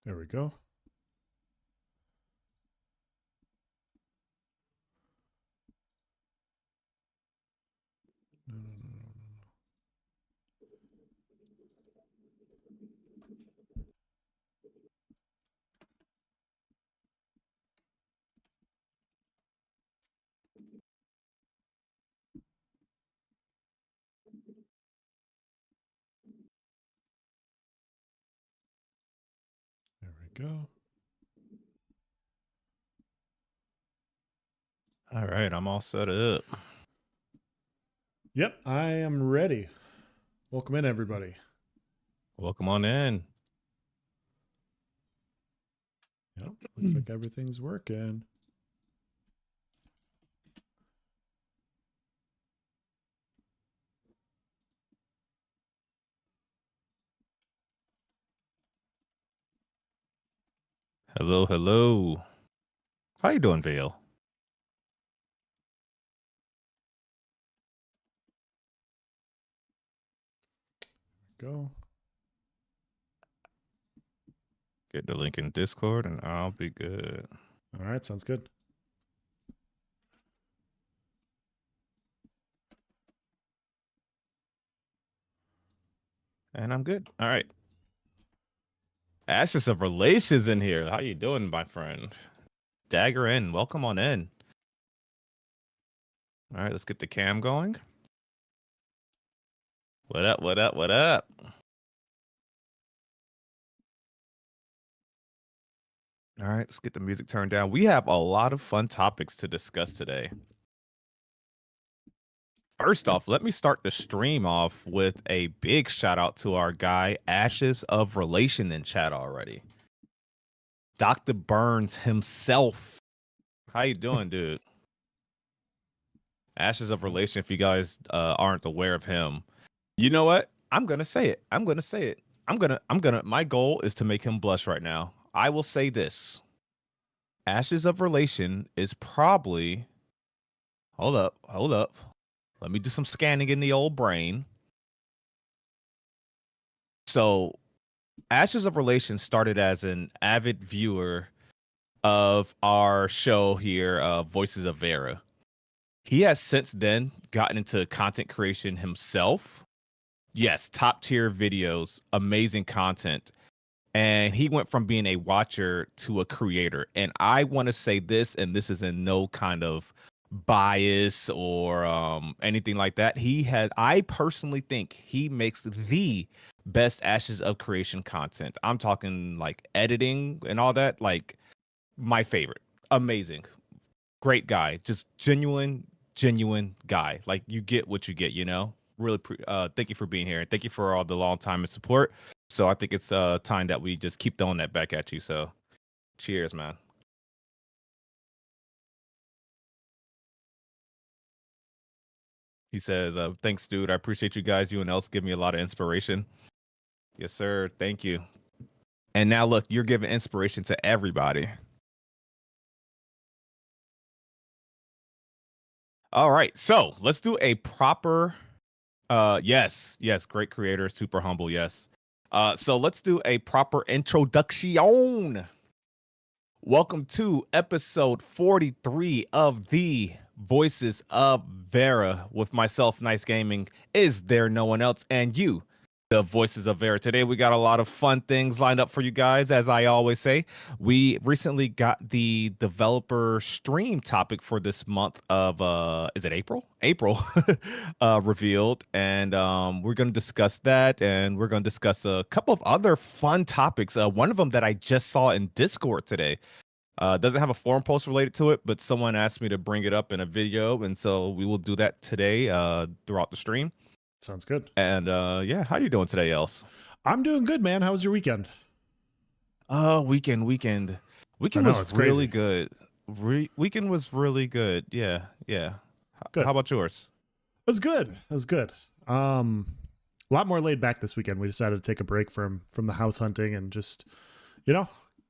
There we go. There we go. All right, I'm all set up. Yep, I am ready. Welcome in, everybody. Welcome on in. Yep, looks like everything's working. Hello, hello. How you doing, Vale? Go. Get the link in Discord and I'll be good. All right, sounds good. And I'm good. All right. Ashes of Relations in here. How you doing, my friend? Dagger in. Welcome on in. All right, let's get the cam going. What up, what up, what up? All right, let's get the music turned down. We have a lot of fun topics to discuss today. First off, let me start the stream off with a big shout out to our guy, Ashes of Relation, in chat already. Dr. Burns himself. How you doing, dude? Ashes of Relation, if you guys aren't aware of him. You know what? I'm gonna say it. I'm gonna my goal is to make him blush right now. I will say this. Ashes of Relation is probably hold up. Let me do some scanning in the old brain. So Ashes of Relation started as an avid viewer of our show here, Voices of Verra. He has since then gotten into content creation himself. Yes, top tier videos, amazing content. And he went from being a watcher to a creator. And I want to say this, and this is in no kind of bias or anything like that. I personally think he makes the best Ashes of Creation content. I'm talking like editing and all that, like my favorite. Amazing. Great guy. Just genuine guy. Like you get what you get, you know? Really thank you for being here and thank you for all the long time and support. So I think it's time that we just keep throwing that back at you. So cheers, man. He says, thanks, dude. I appreciate you guys. You and else give me a lot of inspiration. Yes, sir. Thank you. And now look, you're giving inspiration to everybody. All right. So let's do a proper yes, great creator, super humble, yes. So let's do a proper introduction. Welcome to episode 43 of the Voices of Verra with myself, Nice Gaming. Is there no one else? And you, the Voices of Verra. Today we got a lot of fun things lined up for you guys. As I always say, we recently got the developer stream topic for this month of is it April revealed, and we're going to discuss that, and we're going to discuss a couple of other fun topics. One of them that I just saw in Discord today. Doesn't have a forum post related to it, but someone asked me to bring it up in a video, and so we will do that today throughout the stream. Sounds good. And yeah, how you doing today, Else? I'm doing good, man. How was your weekend? Weekend was really good. Weekend was really good. Yeah. Good. How about yours? It was good. A lot more laid back this weekend. We decided to take a break from the house hunting and just,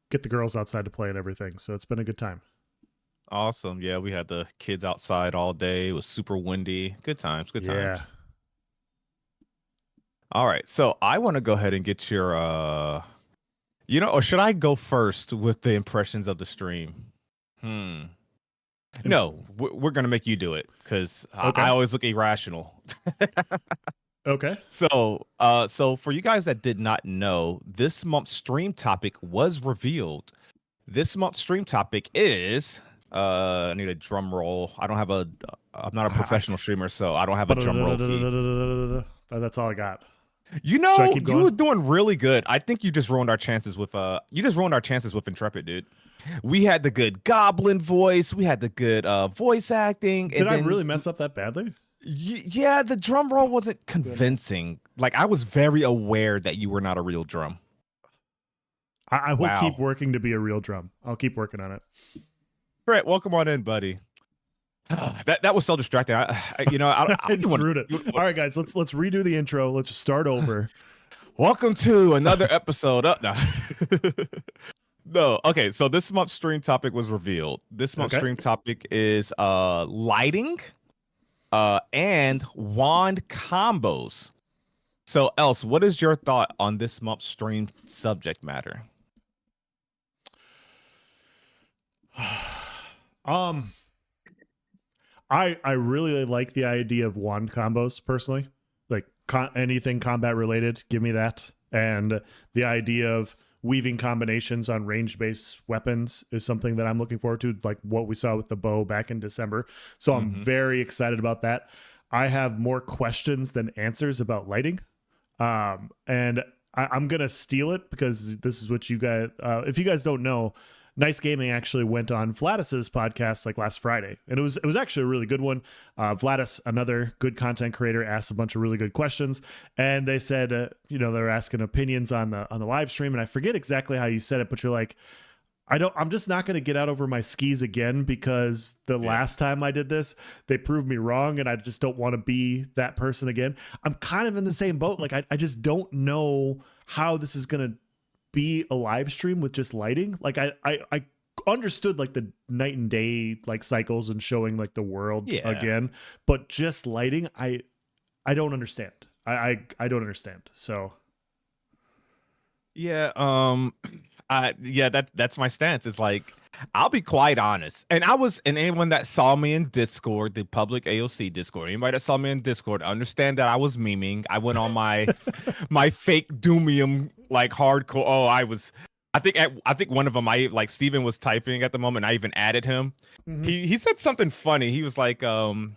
get the girls outside to play and everything. So it's been a good time. Awesome. Yeah, we had the kids outside all day. It was super windy. Good times. Yeah. All right. So I want to go ahead and get your Or should I go first with the impressions of the stream? No, we're gonna make you do it because I Okay. always look irrational. Okay. So for you guys that did not know, this month's stream topic was revealed. This month's stream topic is I need a drum roll. I'm not a professional streamer, so I don't have a drum roll key. That's all I got. You Should I know, keep you were going? doing really good. I think you just ruined our chances with Intrepid, dude. We had the good goblin voice, we had the good voice acting. Did I really mess up that badly? Yeah, the drum roll wasn't convincing. Like, I was very aware that you were not a real drum. I will keep working to be a real drum. I'll keep working on it. Brett, welcome on in, buddy. That was so distracting. I just ruined it. All right, guys, let's redo the intro. Let's just start over. Welcome to another episode. No. Okay, so this month's stream topic was revealed. This month's stream topic is lighting and wand combos. So, Else, what is your thought on this month's stream subject matter? I really like the idea of wand combos personally. Like anything combat related, give me that. And the idea of weaving combinations on range-based weapons is something that I'm looking forward to, like what we saw with the bow back in December. So I'm very excited about that. I have more questions than answers about lighting. And I'm going to steal it because this is what you guys, if you guys don't know, Nice Gaming actually went on Vladis's podcast like last Friday, and it was actually a really good one. Vladis, another good content creator, asked a bunch of really good questions, and they said, they're asking opinions on the live stream, and I forget exactly how you said it, but you're like, I'm just not going to get out over my skis again because the last time I did this, they proved me wrong, and I just don't want to be that person again. I'm kind of in the same boat. Like I just don't know how this is going to be a live stream with just lighting. Like I understood like the night and day like cycles and showing like the world again, but just lighting, I don't understand. I don't understand. So that's my stance. It's like, I'll be quite honest. And anyone that saw me in Discord, the public AOC Discord, anybody that saw me in Discord, understand that I was memeing. I went on my my fake Doomium like hardcore. I think one of them, Steven was typing at the moment. I even added him. He said something funny. He was like,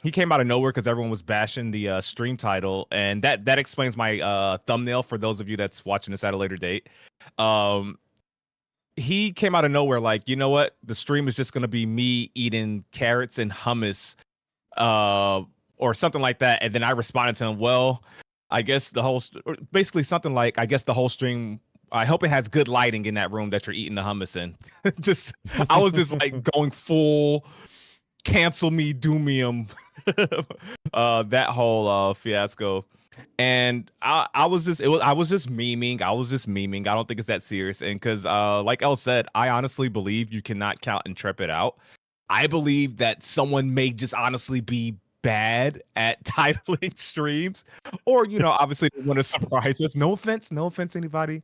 he came out of nowhere because everyone was bashing the stream title, and that explains my thumbnail for those of you that's watching this at a later date. He came out of nowhere like, you know what? The stream is just going to be me eating carrots and hummus or something like that. And then I responded to him, well, I guess basically something like, I guess the whole stream, I hope it has good lighting in that room that you're eating the hummus in. I was just like going full cancel me, Doomium, that whole fiasco. And I was just memeing. I don't think it's that serious. And because like Elle said, I honestly believe you cannot count Intrepid out. I believe that someone may just honestly be bad at titling streams, or obviously they want to surprise us. No offense anybody.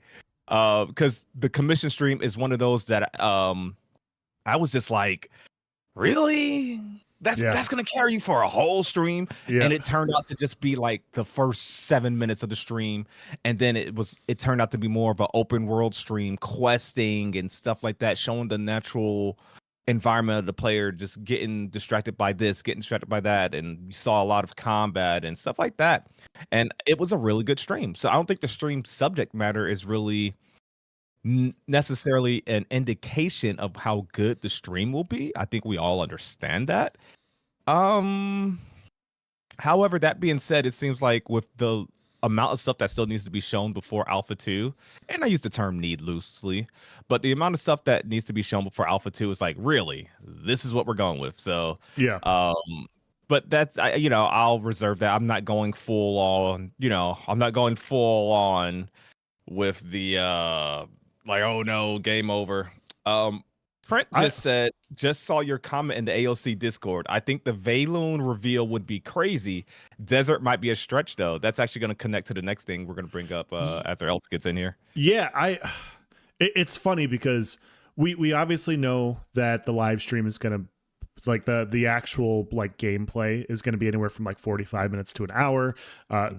Because the commission stream is one of those that I was just like, really? That's gonna carry you for a whole stream. And it turned out to just be like the first 7 minutes of the stream, and then it turned out to be more of an open world stream, questing and stuff like that, showing the natural environment of the player, just getting distracted by this, getting distracted by that, and you saw a lot of combat and stuff like that. And it was a really good stream. So I don't think the stream subject matter is really necessarily an indication of how good the stream will be. I think we all understand that. However, that being said, it seems like with the amount of stuff that still needs to be shown before Alpha 2, and I use the term need loosely, but the amount of stuff that needs to be shown before Alpha 2 is like, really, this is what we're going with. So but that's I'll reserve that. I'm not going full on, with the like, oh no, game over. Print just saw your comment in the AOC Discord. I think the Valoon reveal would be crazy. Desert might be a stretch though. That's actually going to connect to the next thing we're going to bring up after Else gets in here. Yeah, It's funny because we obviously know that the live stream is going to, like, the actual like gameplay is going to be anywhere from like 45 minutes to an hour,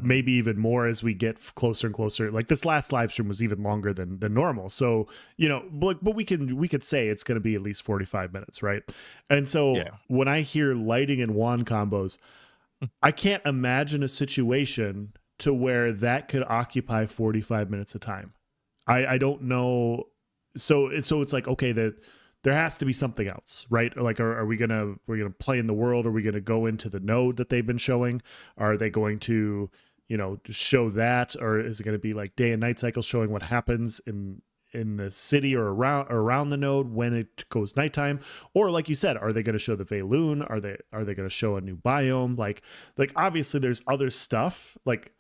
maybe even more as we get closer and closer. Like this last live stream was even longer than normal, so but we could say it's going to be at least 45 minutes, right? And so Yeah. when I hear lighting and wand combos, I can't imagine a situation to where that could occupy 45 minutes of time. I don't know. So it's like, okay, that there has to be something else, right? Like, are we're gonna play in the world? Are we gonna go into the node that they've been showing? Are they going to, show that, or is it going to be like day and night cycles showing what happens in the city or around the node when it goes nighttime? Or like you said, are they going to show the Veyloon? Are they going to show a new biome? Like obviously there's other stuff. Like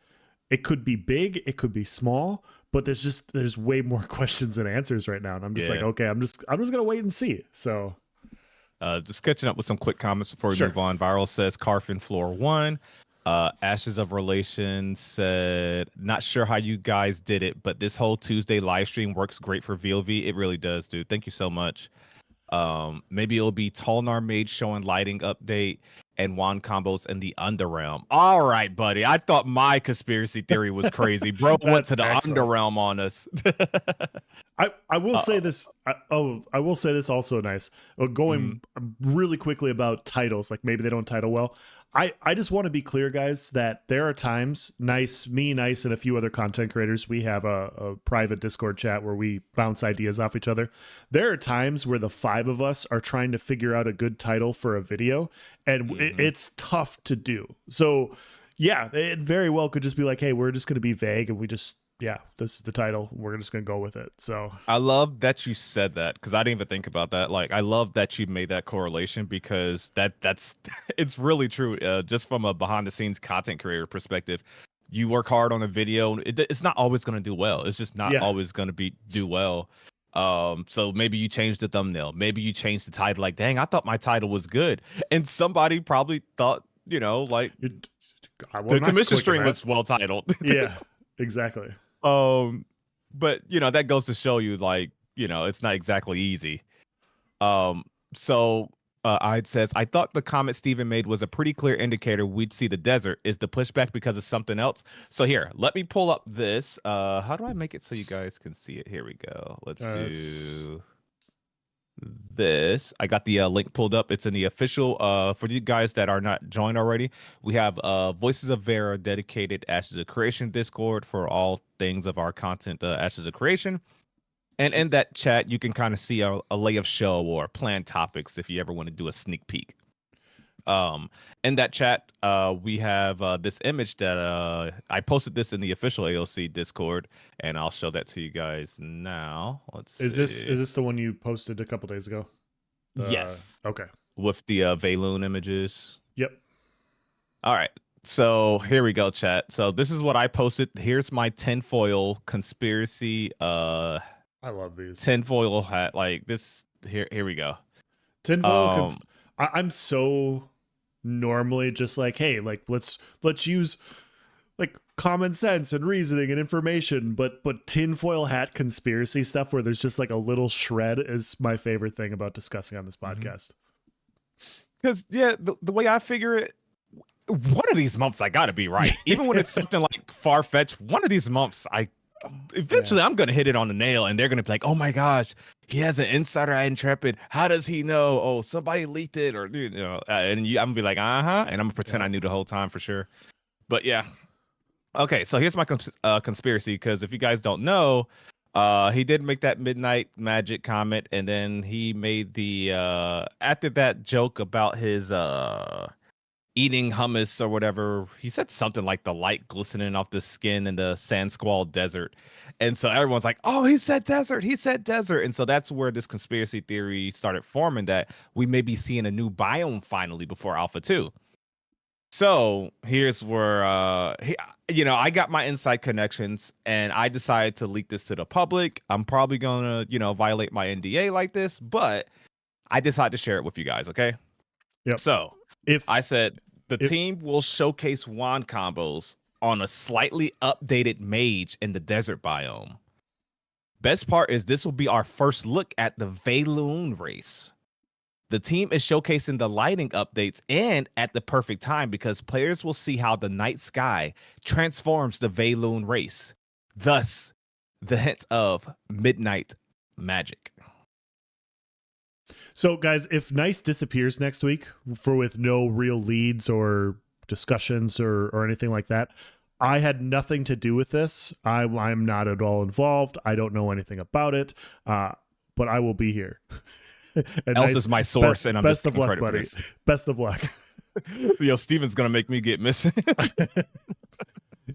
it could be big, it could be small, but there's way more questions than answers right now, and I'm just like, Yeah. okay, I'm just gonna wait and see. So Just catching up with some quick comments before we sure. move on. Viral says Carfin Floor 1. Ashes of Relation said, not sure how you guys did it, but this whole Tuesday live stream works great for VOV. It really does, dude. Thank you so much. Maybe it'll be Tolnar Mage showing lighting update and wand combos in the Underrealm. All right, buddy. I thought my conspiracy theory was crazy. Bro went That's to the excellent. Underrealm on us. I will say Uh, this. I will say this also nice. Going really quickly about titles, like maybe they don't title well. I just want to be clear, guys, that there are times, Nice, and a few other content creators, we have a private Discord chat where we bounce ideas off each other. There are times where the five of us are trying to figure out a good title for a video, and it's tough to do. So yeah, it very well could just be like, hey, we're just going to be vague, and this is the title. We're just going to go with it. So I love that you said that because I didn't even think about that. Like, I love that you made that correlation because that's it's really true. Just from a behind the scenes content creator perspective, you work hard on a video. It's not always going to do well. It's just not yeah, always going to do well. So maybe you change the thumbnail. Maybe you change the title. Like, dang, I thought my title was good, and somebody probably thought, like I'm the not commission clicking string that. was well titled. Yeah, exactly. But that goes to show you, like, it's not exactly easy. So I'd says, I thought the comment Steven made was a pretty clear indicator we'd see the desert. Is the pushback because of something else? So here, let me pull up this. How do I make it so you guys can see it? Here we go. Let's do this. I got the link pulled up. It's in the official, for you guys that are not joined already, we have Voices of Verra dedicated Ashes of Creation Discord for all things of our content, Ashes of Creation. And in that chat, you can kind of see a lay of show or planned topics if you ever want to do a sneak peek. In that chat, we have this image that I posted this in the official AOC Discord, and I'll show that to you guys now. Let's see. Is this the one you posted a couple days ago? Yes. Okay. With the Veyloon images. Yep. All right. So here we go, chat. So this is what I posted. Here's my tinfoil conspiracy. I love these Tinfoil hat. Like this. Here we go. tinfoil. I'm so normally just like, hey, like let's use like common sense and reasoning and information, but tinfoil hat conspiracy stuff where there's just like a little shred is my favorite thing about discussing on this podcast. Because the way I figure it, one of these months I gotta be right. Even when it's something like far-fetched, one of these months eventually I'm gonna hit it on the nail, and they're gonna be like, oh my gosh, he has an insider at Intrepid. How does he know? Oh, somebody leaked it, or and I'm gonna be like, and I'm gonna pretend I knew the whole time for sure. But yeah. Okay, so here's my conspiracy, because if you guys don't know, he did make that midnight magic comment, and then he made the after that joke about his eating hummus or whatever. He said something like the light glistening off the skin in the Sand Squall Desert, and so everyone's like, "Oh, he said desert. He said desert." And so that's where this conspiracy theory started forming, that we may be seeing a new biome finally before Alpha 2. So here's where I got my inside connections, and I decided to leak this to the public. I'm probably gonna, violate my NDA like this, but I decided to share it with you guys. Okay. Yep. So If I said the team will showcase wand combos on a slightly updated mage in the desert biome. Best part is this will be our first look at the Valoon race. The team is showcasing the lighting updates and at the perfect time because players will see how the night sky transforms the Valoon race. Thus, the hint of midnight magic. So, guys, if Nice disappears next week with no real leads or discussions or anything like that, I had nothing to do with this. I'm not at all involved. I don't know anything about it, but I will be here. Else is my source, and I'm best just of luck, credit for buddy. this. Best of luck. Yo, Steven's gonna make me get missing.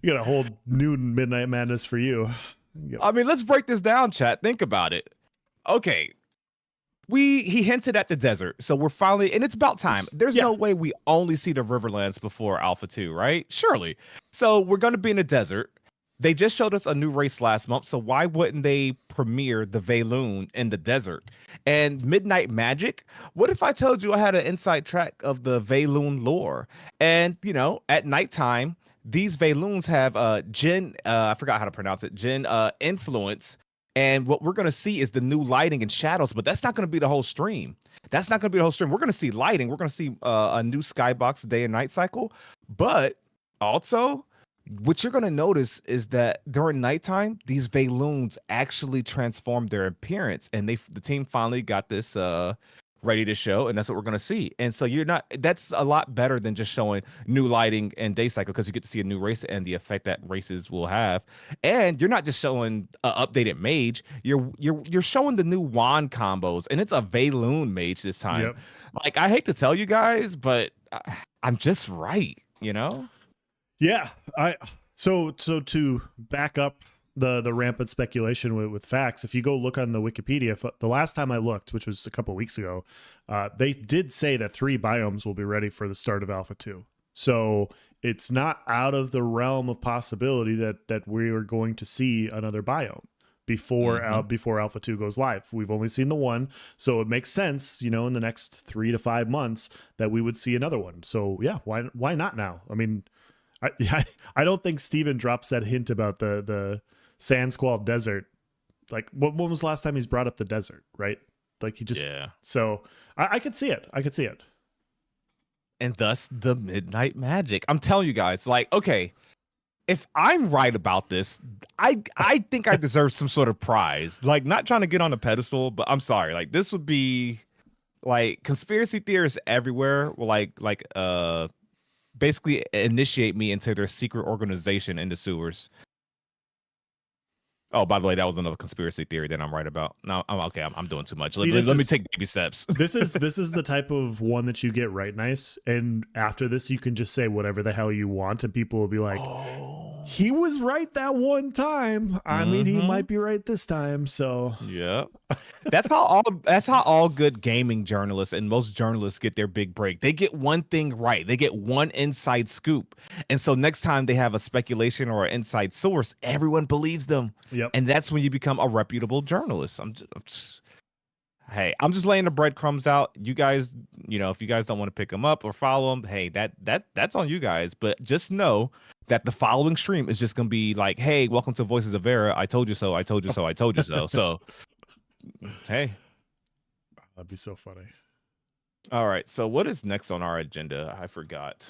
You got a whole new Midnight Madness for you. I mean, let's break this down, chat. Think about it. Okay. He hinted at the desert, so we're finally, and it's about time. There's no way we only see the Riverlands before Alpha 2, right? Surely. So we're going to be in the desert. They just showed us a new race last month, so why wouldn't they premiere the Valoon in the desert? And Midnight Magic? What if I told you I had an inside track of the Valoon lore? And, you know, at nighttime, these Valoons have Jinn, I forgot how to pronounce it, Jinn influence. And what we're going to see is the new lighting and shadows, but that's not going to be the whole stream. That's not going to be the whole stream. We're going to see lighting. We're going to see a new skybox day and night cycle. But also, what you're going to notice is that during nighttime, these Valoons actually transform their appearance. And the team finally got this ready to show, and that's what we're going to see. And so that's a lot better than just showing new lighting and day cycle, because you get to see a new race and the effect that races will have. And you're not just showing updated mage, you're showing the new wand combos, and it's a Valoon mage this time. Yep. Like, I hate to tell you guys, but I'm just right, you know? Yeah. So to back up the rampant speculation with facts, if you go look on the Wikipedia, the last time I looked, which was a couple of weeks ago, they did say that 3 biomes will be ready for the start of Alpha 2. So it's not out of the realm of possibility that we are going to see another biome before Alpha 2 goes live. We've only seen the one, so it makes sense, you know, in the next 3 to 5 months that we would see another one. So yeah, why not now? I mean, I don't think Steven drops that hint about the Sand Squall Desert. Like, when was the last time he's brought up the desert, right? Like, he just... Yeah. So, I could see it. I could see it. And thus, the Midnight Magic. I'm telling you guys, like, okay, if I'm right about this, I think I deserve some sort of prize. Like, not trying to get on a pedestal, but I'm sorry. Like, this would be... Like, conspiracy theorists everywhere will, basically initiate me into their secret organization in the sewers. Oh, by the way, that was another conspiracy theory that I'm right about. No, I'm doing too much. See, let me take baby steps. This is the type of one that you get right nice, and after this, you can just say whatever the hell you want, and people will be like, he was right that one time. I mean, he might be right this time. So yeah, that's how all good gaming journalists and most journalists get their big break. They get one thing right. They get one inside scoop, and so next time they have a speculation or an inside source, everyone believes them. Yep. And that's when you become a reputable journalist. I'm just laying the breadcrumbs out. You guys, you know, if you guys don't want to pick them up or follow them, hey, that's on you guys. But just know that the following stream is just gonna be like, hey, welcome to Voices of Verra. I told you so. I told you so. I told you so. So, hey, that'd be so funny. All right. So, what is next on our agenda? I forgot.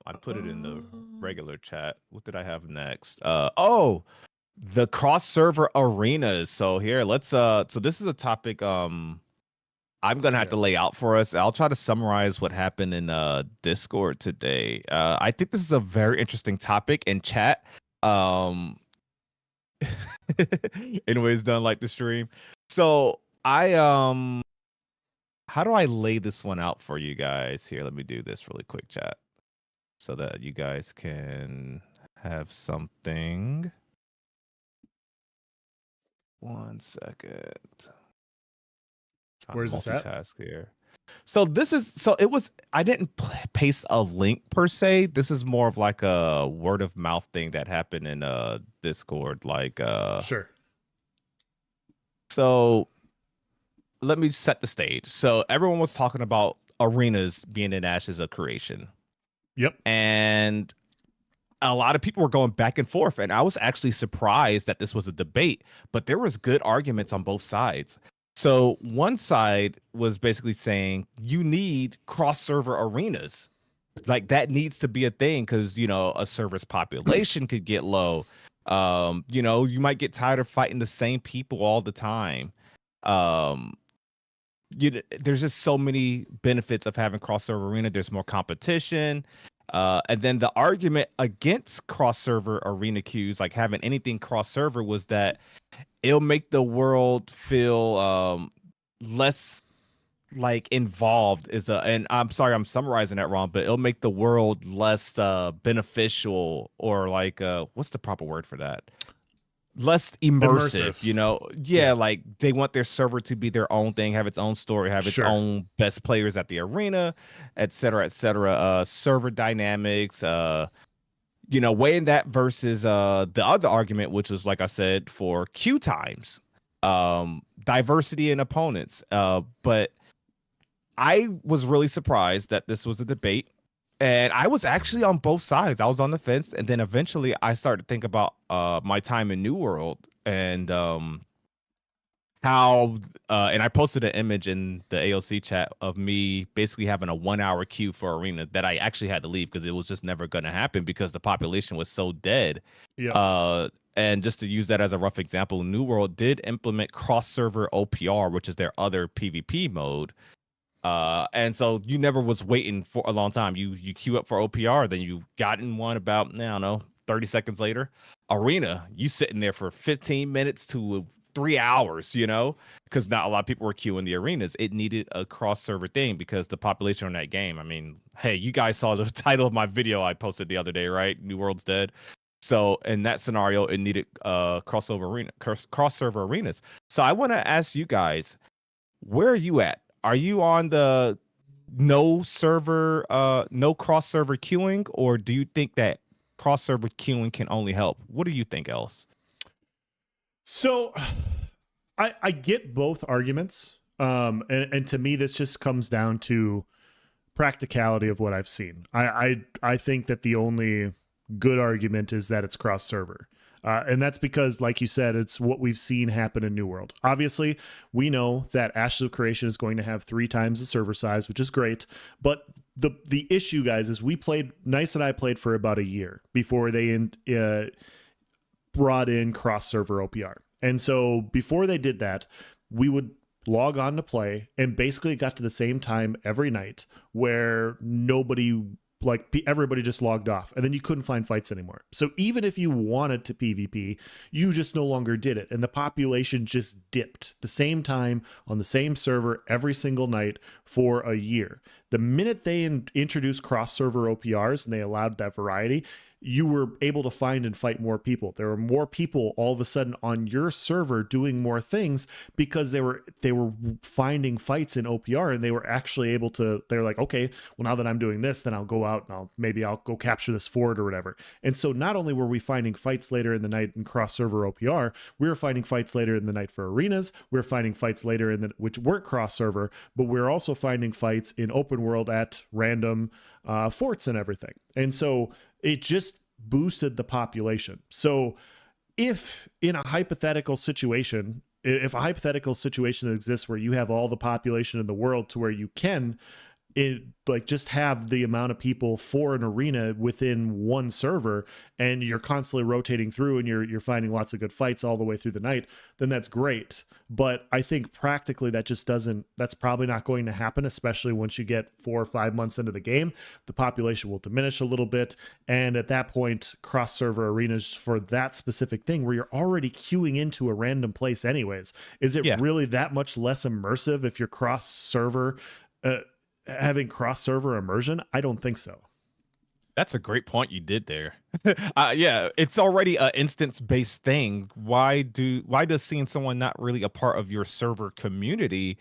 I put it in the regular chat. What did I have next? The cross server arenas. So here, let's so this is a topic I'm gonna have to lay out for us. I'll try to summarize what happened in Discord today. I think this is a very interesting topic in chat. Anyways, done like the stream. So how do I lay this one out for you guys? Here, let me do this really quick, chat, so that you guys can have something. 1 second. Where's this at? Here. So I didn't paste a link per se. This is more of like a word of mouth thing that happened in Discord. Like sure. So let me set the stage. So everyone was talking about arenas being in Ashes of Creation. Yep. And a lot of people were going back and forth, and I was actually surprised that this was a debate, but there was good arguments on both sides. So one side was basically saying you need cross server arenas. Like that needs to be a thing because a server's population could get low. You might get tired of fighting the same people all the time. Um, there's just so many benefits of having cross server arena. There's more competition. And then the argument against cross server arena queues, like having anything cross server, was that it'll make the world feel less like involved and I'm sorry I'm summarizing that wrong, but it'll make the world less beneficial, or like what's the proper word for that? Less immersive. Yeah. Like they want their server to be their own thing, have its own story, have its Sure. own best players at the arena, etc., etc. Server dynamics, weighing that versus the other argument, which was, like I said, for queue times, diversity in opponents. But I was really surprised that this was a debate, and I was actually on both sides. I was on the fence, and then eventually I started to think about my time in New World and how and I posted an image in the AOC chat of me basically having a 1-hour queue for arena that I actually had to leave because it was just never going to happen because the population was so dead. Yeah. And just to use that as a rough example, New World did implement cross server OPR, which is their other PvP mode. And so you never was waiting for a long time. You queue up for OPR, then you got in one about, I don't know, 30 seconds later. Arena, you sitting there for 15 minutes to 3 hours, because not a lot of people were queuing the arenas. It needed a cross server thing because the population on that game. I mean, hey, you guys saw the title of my video I posted the other day, right? New World's dead. So in that scenario, it needed cross server arenas. So I want to ask you guys, where are you at? Are you on the no cross server queuing, or do you think that cross server queuing can only help? What do you think, else? So I get both arguments. And to me, this just comes down to practicality of what I've seen. I think that the only good argument is that it's cross server. And that's because, like you said, it's what we've seen happen in New World. Obviously, we know that Ashes of Creation is going to have 3 times the server size, which is great. But the issue, guys, is Nice and I played for about a year before they brought in cross server OPR. And so before they did that, we would log on to play and basically got to the same time every night where everybody just logged off, and then you couldn't find fights anymore. So even if you wanted to PvP, you just no longer did it, and the population just dipped the same time on the same server every single night for a year. The minute they introduced cross server OPRs and they allowed that variety, you were able to find and fight more people. There were more people all of a sudden on your server doing more things because they were finding fights in OPR, and they were actually able to, they're like, okay, well, now that I'm doing this, then I'll go out and I'll go capture this fort or whatever. And so not only were we finding fights later in the night in cross server OPR, we were finding fights later in the night for arenas. We were finding fights later which weren't cross server, but we we're also finding fights in open world at random forts and everything. And so it just boosted the population. So if a hypothetical situation exists where you have all the population in the world to where you can just have the amount of people for an arena within one server, and you're constantly rotating through and you're finding lots of good fights all the way through the night, then that's great. But I think practically that's probably not going to happen, especially once you get 4 or 5 months into the game. The population will diminish a little bit, and at that point, cross server arenas for that specific thing where you're already queuing into a random place anyways, is it really that much less immersive if you're cross server having cross server immersion? I don't think so. That's a great point you did there. Yeah, it's already an instance based thing. Why does seeing someone not really a part of your server community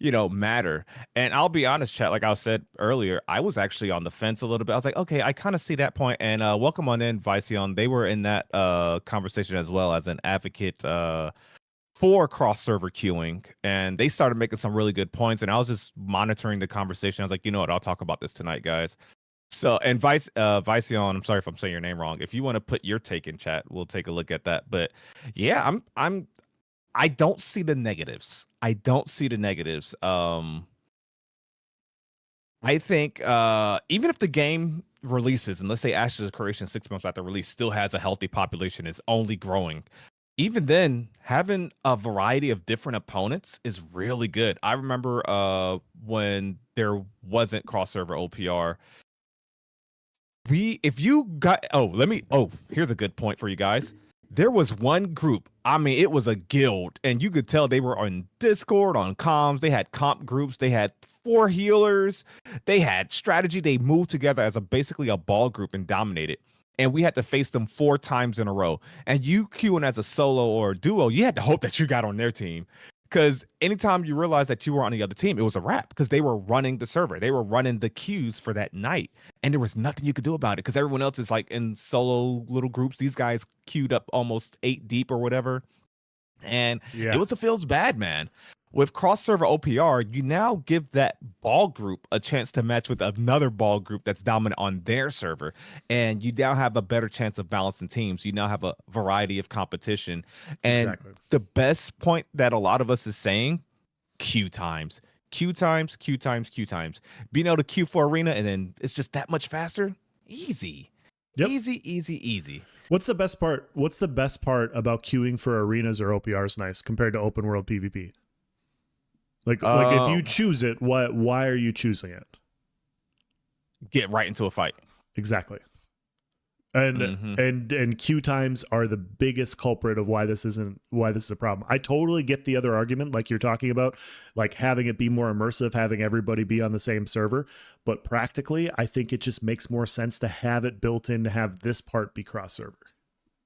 matter? And I'll be honest, chat, like I said earlier, I was actually on the fence a little bit. I was like, okay, I kind of see that point. And welcome on in, Vicyon. They were in that conversation as well as an advocate for cross server queuing, and they started making some really good points, and I was just monitoring the conversation. I was like, you know what, I'll talk about this tonight, guys. So, and Viceon, I'm sorry if I'm saying your name wrong. If you want to put your take in chat, we'll take a look at that. But yeah, I don't see the negatives. I don't see the negatives. I think even if the game releases, and let's say Ashes of Creation 6 months after release still has a healthy population, is only growing. Even then, having a variety of different opponents is really good. I remember when there wasn't cross-server OPR, if you got here's a good point for you guys. There was one group, I mean, it was a guild, and you could tell they were on Discord, on comms. They had comp groups, they had 4 healers, they had strategy. They moved together as basically a ball group and dominated. And we had to face them 4 times in a row. And you queuing as a solo or a duo, you had to hope that you got on their team. Because anytime you realized that you were on the other team, it was a wrap, because they were running the server. They were running the queues for that night. And there was nothing you could do about it, because everyone else is like in solo little groups. These guys queued up almost 8 deep or whatever. And it feels bad, man. With cross-server OPR, you now give that ball group a chance to match with another ball group that's dominant on their server. And you now have a better chance of balancing teams. You now have a variety of competition. And the best point that a lot of us is saying, queue times. Queue times, queue times, queue times. Being able to queue for arena, and then it's just that much faster. Easy. Yep. Easy. What's the best part? What's the best part about queuing for arenas or OPRs nice compared to open world PvP? Like if you choose it, why are you choosing it? Get right into a fight. Exactly. And queue times are the biggest culprit of why this is a problem. I totally get the other argument, like you're talking about, like having it be more immersive, having everybody be on the same server. But practically, I think it just makes more sense to have it built in, to have this part be cross server.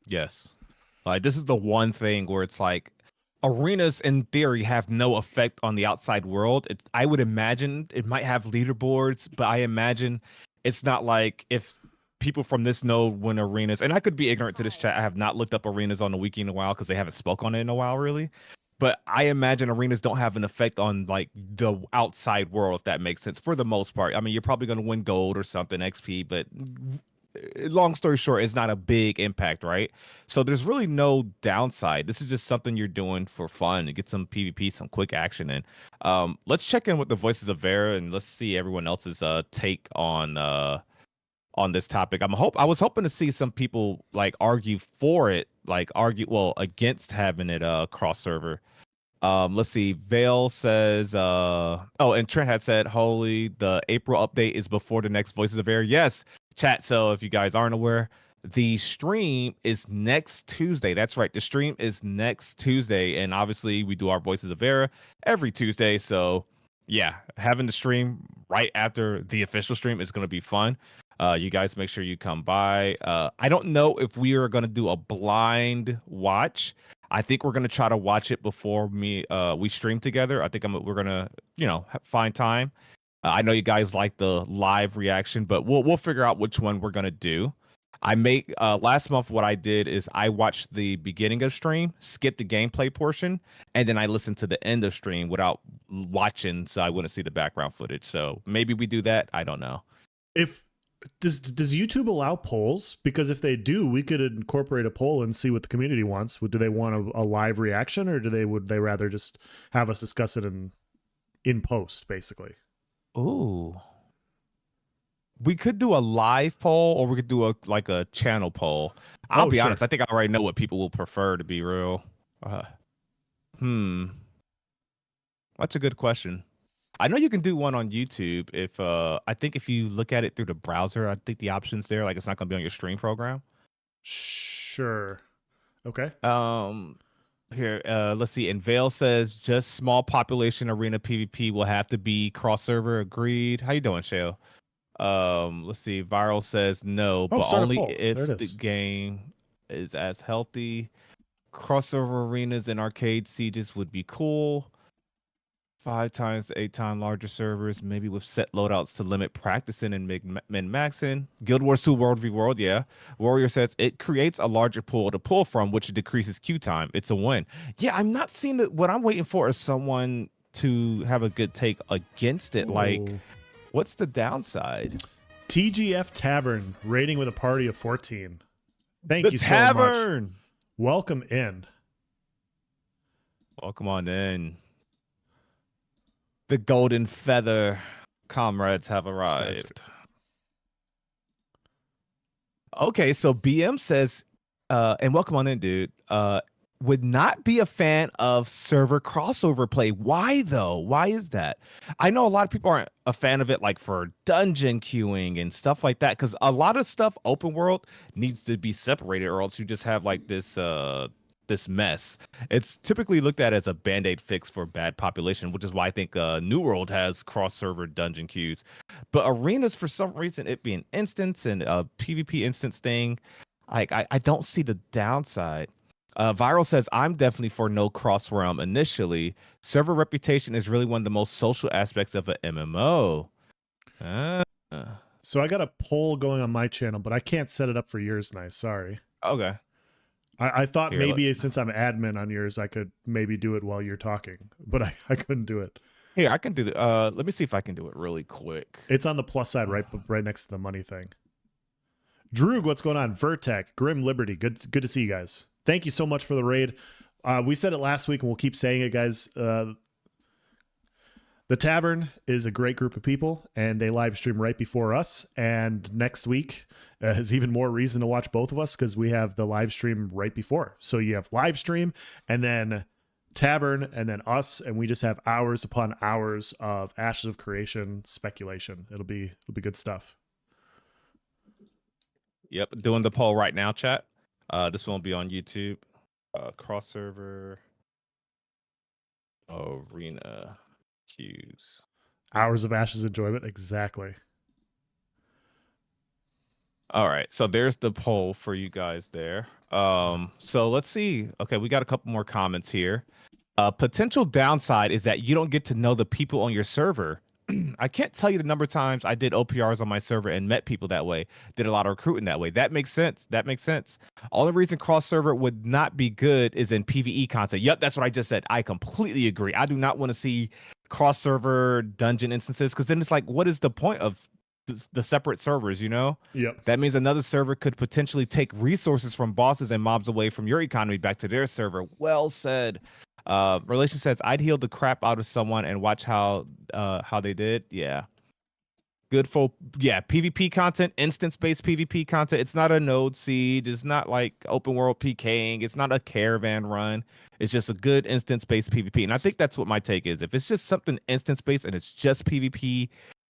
Yes. Like, this is the one thing where it's like, arenas in theory have no effect on the outside world. I would imagine it might have leaderboards, but I imagine it's not like if people from this node win arenas, and I could be ignorant to this chat. I have not looked up arenas on the wiki in a while because they haven't spoke on it in a while, really. But I imagine arenas don't have an effect on like the outside world, if that makes sense, for the most part. I mean, you're probably going to win gold or something, XP, but long story short, it's not a big impact, right? So there's really no downside. This is just something you're doing for fun to get some PvP, some quick action in. Let's check in with the Voices of Verra, and let's see everyone else's take on this topic. I was hoping to see some people like argue for it, against having it cross server. Let's see. Vale says, and Trent had said, holy, the April update is before the next Voices of Verra. Yes, chat. So if you guys aren't aware, the stream is next Tuesday. That's right. The stream is next Tuesday. And obviously we do our Voices of Verra every Tuesday. So yeah, having the stream right after the official stream is going to be fun. You guys make sure you come by. I don't know if we are going to do a blind watch. I think we're going to try to watch it before we stream together. I think we're going to, find time. I know you guys like the live reaction, but we'll figure out which one we're going to do. Last month, what I did is I watched the beginning of stream, skipped the gameplay portion, and then I listened to the end of stream without watching, so I wouldn't see the background footage. So maybe we do that. I don't know. Does YouTube allow polls? Because if they do, we could incorporate a poll and see what the community wants. Do they want a live reaction, or would they rather just have us discuss it in post, basically? Ooh. We could do a live poll, or we could do a channel poll. I'll be honest, I think I already know what people will prefer, to be real. That's a good question. I know you can do one on YouTube I think if you look at it through the browser, I think the option's there, like it's not gonna be on your stream program. Sure. Okay. Here, let's see. And Vale says just small population arena PvP will have to be cross server. Agreed. How you doing, Shale? Let's see. Viral says no, but only if the game is as healthy. Crossover arenas and arcade sieges would be cool. 5 times to 8 times larger servers, maybe with set loadouts to limit practicing and min-maxing. Guild Wars 2 World v World, yeah. Warrior says it creates a larger pool to pull from, which decreases queue time. It's a win. Yeah, I'm not seeing that. What I'm waiting for is someone to have a good take against it. Like, what's the downside? TGF Tavern rating with a party of 14. Thank The you so tavern. much. Welcome in. Welcome on in. The golden feather comrades have arrived. Okay, so BM says, and welcome on in, dude. Would not be a fan of server crossover play. Why though? Why is that? I know a lot of people aren't a fan of it, like for dungeon queuing and stuff like that, because a lot of stuff open world needs to be separated, or else you just have like this mess. It's typically looked at as a band-aid fix for bad population, which is why I think New World has cross-server dungeon queues. But arenas, for some reason, it being instance and a PvP instance thing, I don't see the downside. Viral says, I'm definitely for no cross realm initially. Server reputation is really one of the most social aspects of an MMO. So I got a poll going on my channel, but I can't set it up for yours, Nice. Sorry. Okay. I thought Here, maybe since I'm admin on yours, I could maybe do it while you're talking, but I couldn't do it. Here, I can do the let me see if I can do it really quick. It's on the plus side, right next to the money thing. Droog, what's going on? Vertec, Grim Liberty, good to see you guys. Thank you so much for the raid. We said it last week, and we'll keep saying it, guys. The Tavern is a great group of people, and they live stream right before us. And next week is even more reason to watch both of us because we have the live stream right before. So you have live stream, and then Tavern, and then us, and we just have hours upon hours of Ashes of Creation speculation. It'll be good stuff. Yep, doing the poll right now, chat. This won't be on YouTube. Cross server arena queues. Hours of Ashes enjoyment, exactly. All right, so there's the poll for you guys there. So let's see. Okay, we got a couple more comments here. Potential downside is that you don't get to know the people on your server. I can't tell you the number of times I did OPRs on my server and met people that way. Did a lot of recruiting that way. That makes sense. Only reason cross server would not be good is in PvE content. Yep, that's what I just said. I completely agree. I do not want to see cross server dungeon instances because then it's like, what is the point of the separate servers, you know? Yep. That means another server could potentially take resources from bosses and mobs away from your economy back to their server. Well said. Relation says, I'd heal the crap out of someone and watch how they did. Yeah. Good for PvP content, instance-based PvP content. It's not a node siege. It's not like open world PKing. It's not a caravan run. It's just a good instance-based PvP. And I think that's what my take is. If it's just something instance-based and it's just PvP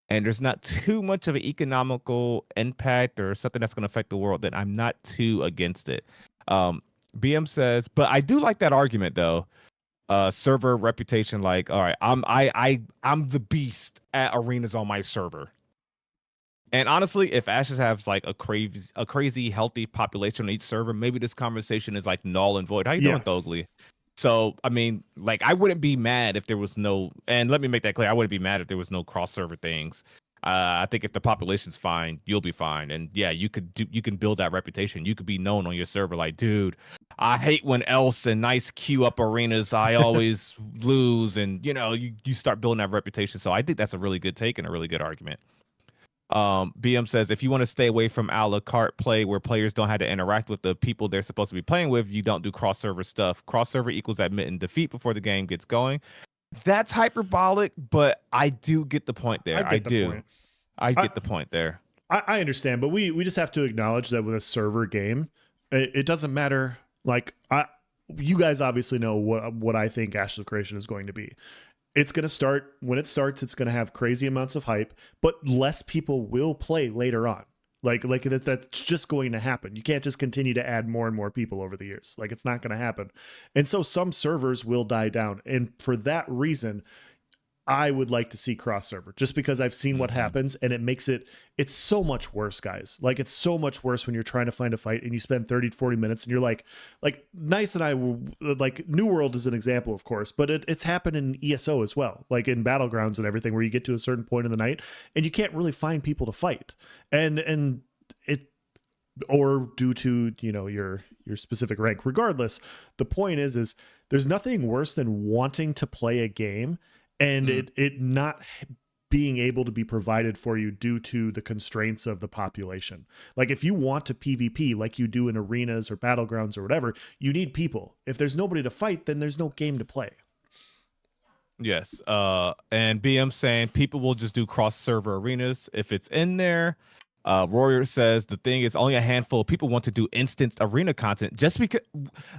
and there's not too much of an economical impact or something that's going to affect the world, then I'm not too against it. BM says, but I do like that argument though. Server reputation, like, all right, I'm the beast at arenas on my server. And honestly, if Ashes has like a crazy healthy population on each server, maybe this conversation is like null and void. How you doing, Thogly? So I mean, like, I wouldn't be mad if there was no, and let me make that clear, I wouldn't be mad if there was no cross server things. I think if the population's fine, you'll be fine. And yeah, you can build that reputation. You could be known on your server like, dude, I hate when Else and Nice queue up arenas. I always lose. And you know, you start building that reputation. So I think that's a really good take and a really good argument. BM says, if you want to stay away from a la carte play where players don't have to interact with the people they're supposed to be playing with, you don't do cross server stuff. Cross server equals admitting defeat before the game gets going. That's hyperbolic, but I do get the point there. I get the point there. I understand, but we just have to acknowledge that with a server game, it doesn't matter. Like, you guys obviously know what I think Ashes of Creation is going to be. It's going to start, when it starts, it's going to have crazy amounts of hype, but less people will play later on. Like that's just going to happen. You can't just continue to add more and more people over the years. Like, it's not going to happen. And so some servers will die down. And for that reason, I would like to see cross server, just because I've seen what happens, and it makes it's so much worse, guys. Like, it's so much worse when you're trying to find a fight and you spend 30 to 40 minutes and you're like Nice and I were like, New World is an example, of course, but it's happened in ESO as well, like in Battlegrounds and everything, where you get to a certain point in the night and you can't really find people to fight. And it, or due to, you know, your specific rank. Regardless, the point is there's nothing worse than wanting to play a game and it not being able to be provided for you due to the constraints of the population. Like if you want to PvP like you do in arenas or battlegrounds or whatever, you need people. If there's nobody to fight, then there's no game to play. Yes. And BM saying people will just do cross server arenas if it's in there. Warrior says the thing is only a handful of people want to do instanced arena content just because.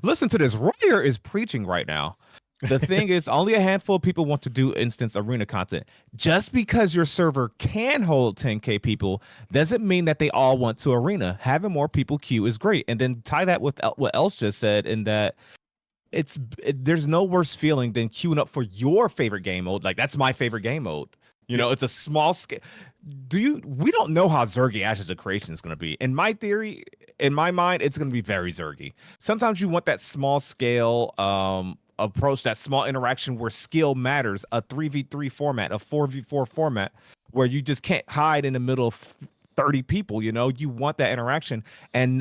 Listen to this. Warrior is preaching right now. The thing is, only a handful of people want to do instance arena content. Just because your server can hold 10K people doesn't mean that they all want to arena. Having more people queue is great. And then tie that with what else just said, in that there's no worse feeling than queuing up for your favorite game mode. Like, that's my favorite game mode. You know, it's a small scale. We don't know how Zergy Ashes of Creation is going to be. In my theory, in my mind, it's going to be very Zergy. Sometimes you want that small scale approach, that small interaction where skill matters, a 3v3 format, a 4v4 format, where you just can't hide in the middle of 30 people. You know, you want that interaction, and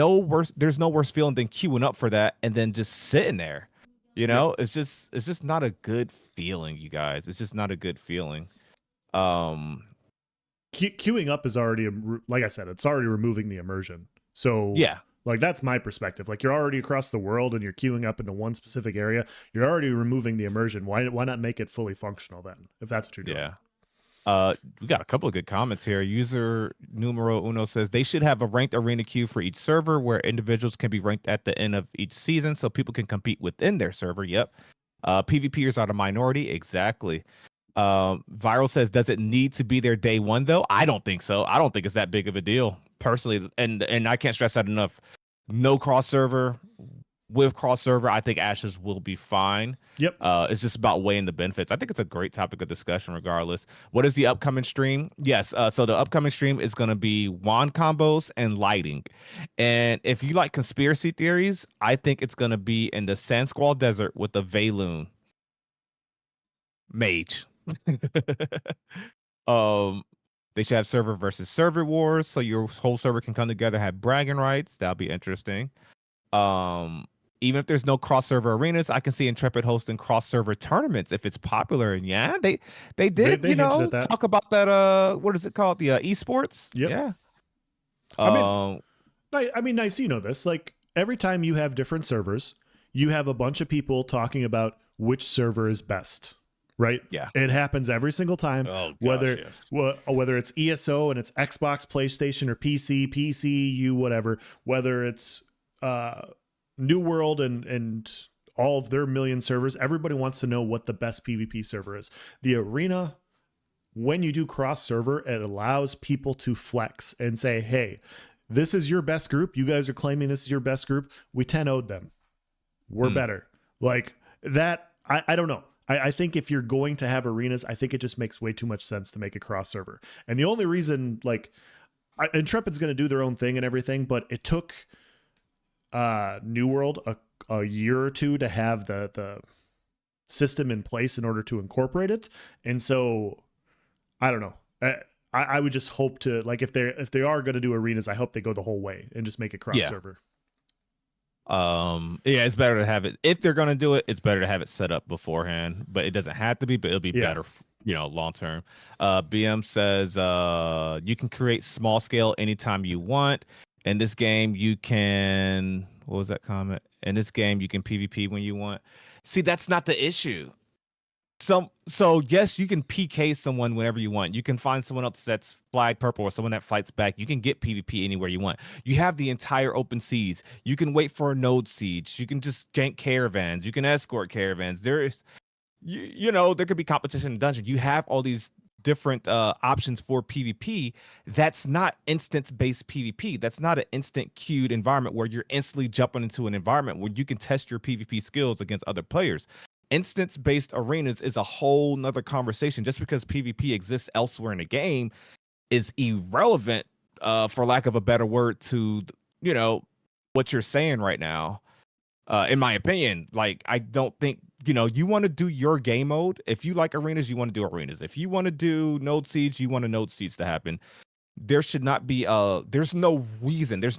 there's no worse feeling than queuing up for that and then just sitting there. You know, it's just not a good feeling, you guys. It's just not a good feeling. Queuing up is already, like I said, it's already removing the immersion. So yeah, like that's my perspective. Like you're already across the world and you're queuing up into one specific area. You're already removing the immersion. Why not make it fully functional then, if that's what you're doing? Yeah. We got a couple of good comments here. User numero uno says they should have a ranked arena queue for each server where individuals can be ranked at the end of each season so people can compete within their server. Yep. PvPers are the minority. Exactly. Viral says, does it need to be there day one though? I don't think so. I don't think it's that big of a deal personally. And I can't stress that enough. No cross server. With cross server, I think Ashes will be fine. Yep. It's just about weighing the benefits. I think it's a great topic of discussion regardless. What is the upcoming stream? Yes. So the upcoming stream is going to be wand combos and lighting. And if you like conspiracy theories, I think it's going to be in the Sand Squall Desert with the Valoon mage. They should have server versus server wars, so your whole server can come together, have bragging rights. That'll be interesting. Even if there's no cross server arenas, I can see Intrepid hosting cross server tournaments if it's popular. And yeah, they did they hinted at that. Talk about that. What is it called? The esports. Yep. Yeah. I mean, nice. You know this. Like every time you have different servers, you have a bunch of people talking about which server is best. Right? Yeah. It happens every single time. Oh, gosh, whether it's ESO and it's Xbox, PlayStation, or PC, whatever. Whether it's New World and all of their million servers, everybody wants to know what the best PvP server is. The arena, when you do cross server, it allows people to flex and say, hey, this is your best group. You guys are claiming this is your best group. We 10-0'd them. We're better. Like that. I don't know. I think if you're going to have arenas, I think it just makes way too much sense to make a cross server. And the only reason, like, Intrepid's going to do their own thing and everything, but it took New World a year or two to have the system in place in order to incorporate it. And so I don't know. I would just hope to, like, if they are going to do arenas, I hope they go the whole way and just make it cross server. Yeah, it's better to have it, if they're going to do it, it's better to have it set up beforehand, but it doesn't have to be, but it'll be better, long term. BM says you can create small scale anytime you want. In this game, you can, what was that comment? In this game, you can PvP when you want. See, that's not the issue. So yes, you can PK someone whenever you want. You can find someone else that's flag purple or someone that fights back. You can get PvP anywhere you want. You have the entire open seas. You can wait for a node siege. You can just gank caravans. You can escort caravans. There is, there could be competition in dungeon. You have all these different options for PvP. That's not instance-based PvP. That's not an instant queued environment where you're instantly jumping into an environment where you can test your PvP skills against other players. Instance-based arenas is a whole nother conversation. Just because PvP exists elsewhere in the game is irrelevant, for lack of a better word, to what you're saying right now. In my opinion, like, I don't think you want to do your game mode. If you like arenas, you want to do arenas. If you want to do node siege, you want a node siege to happen. There should not be there's no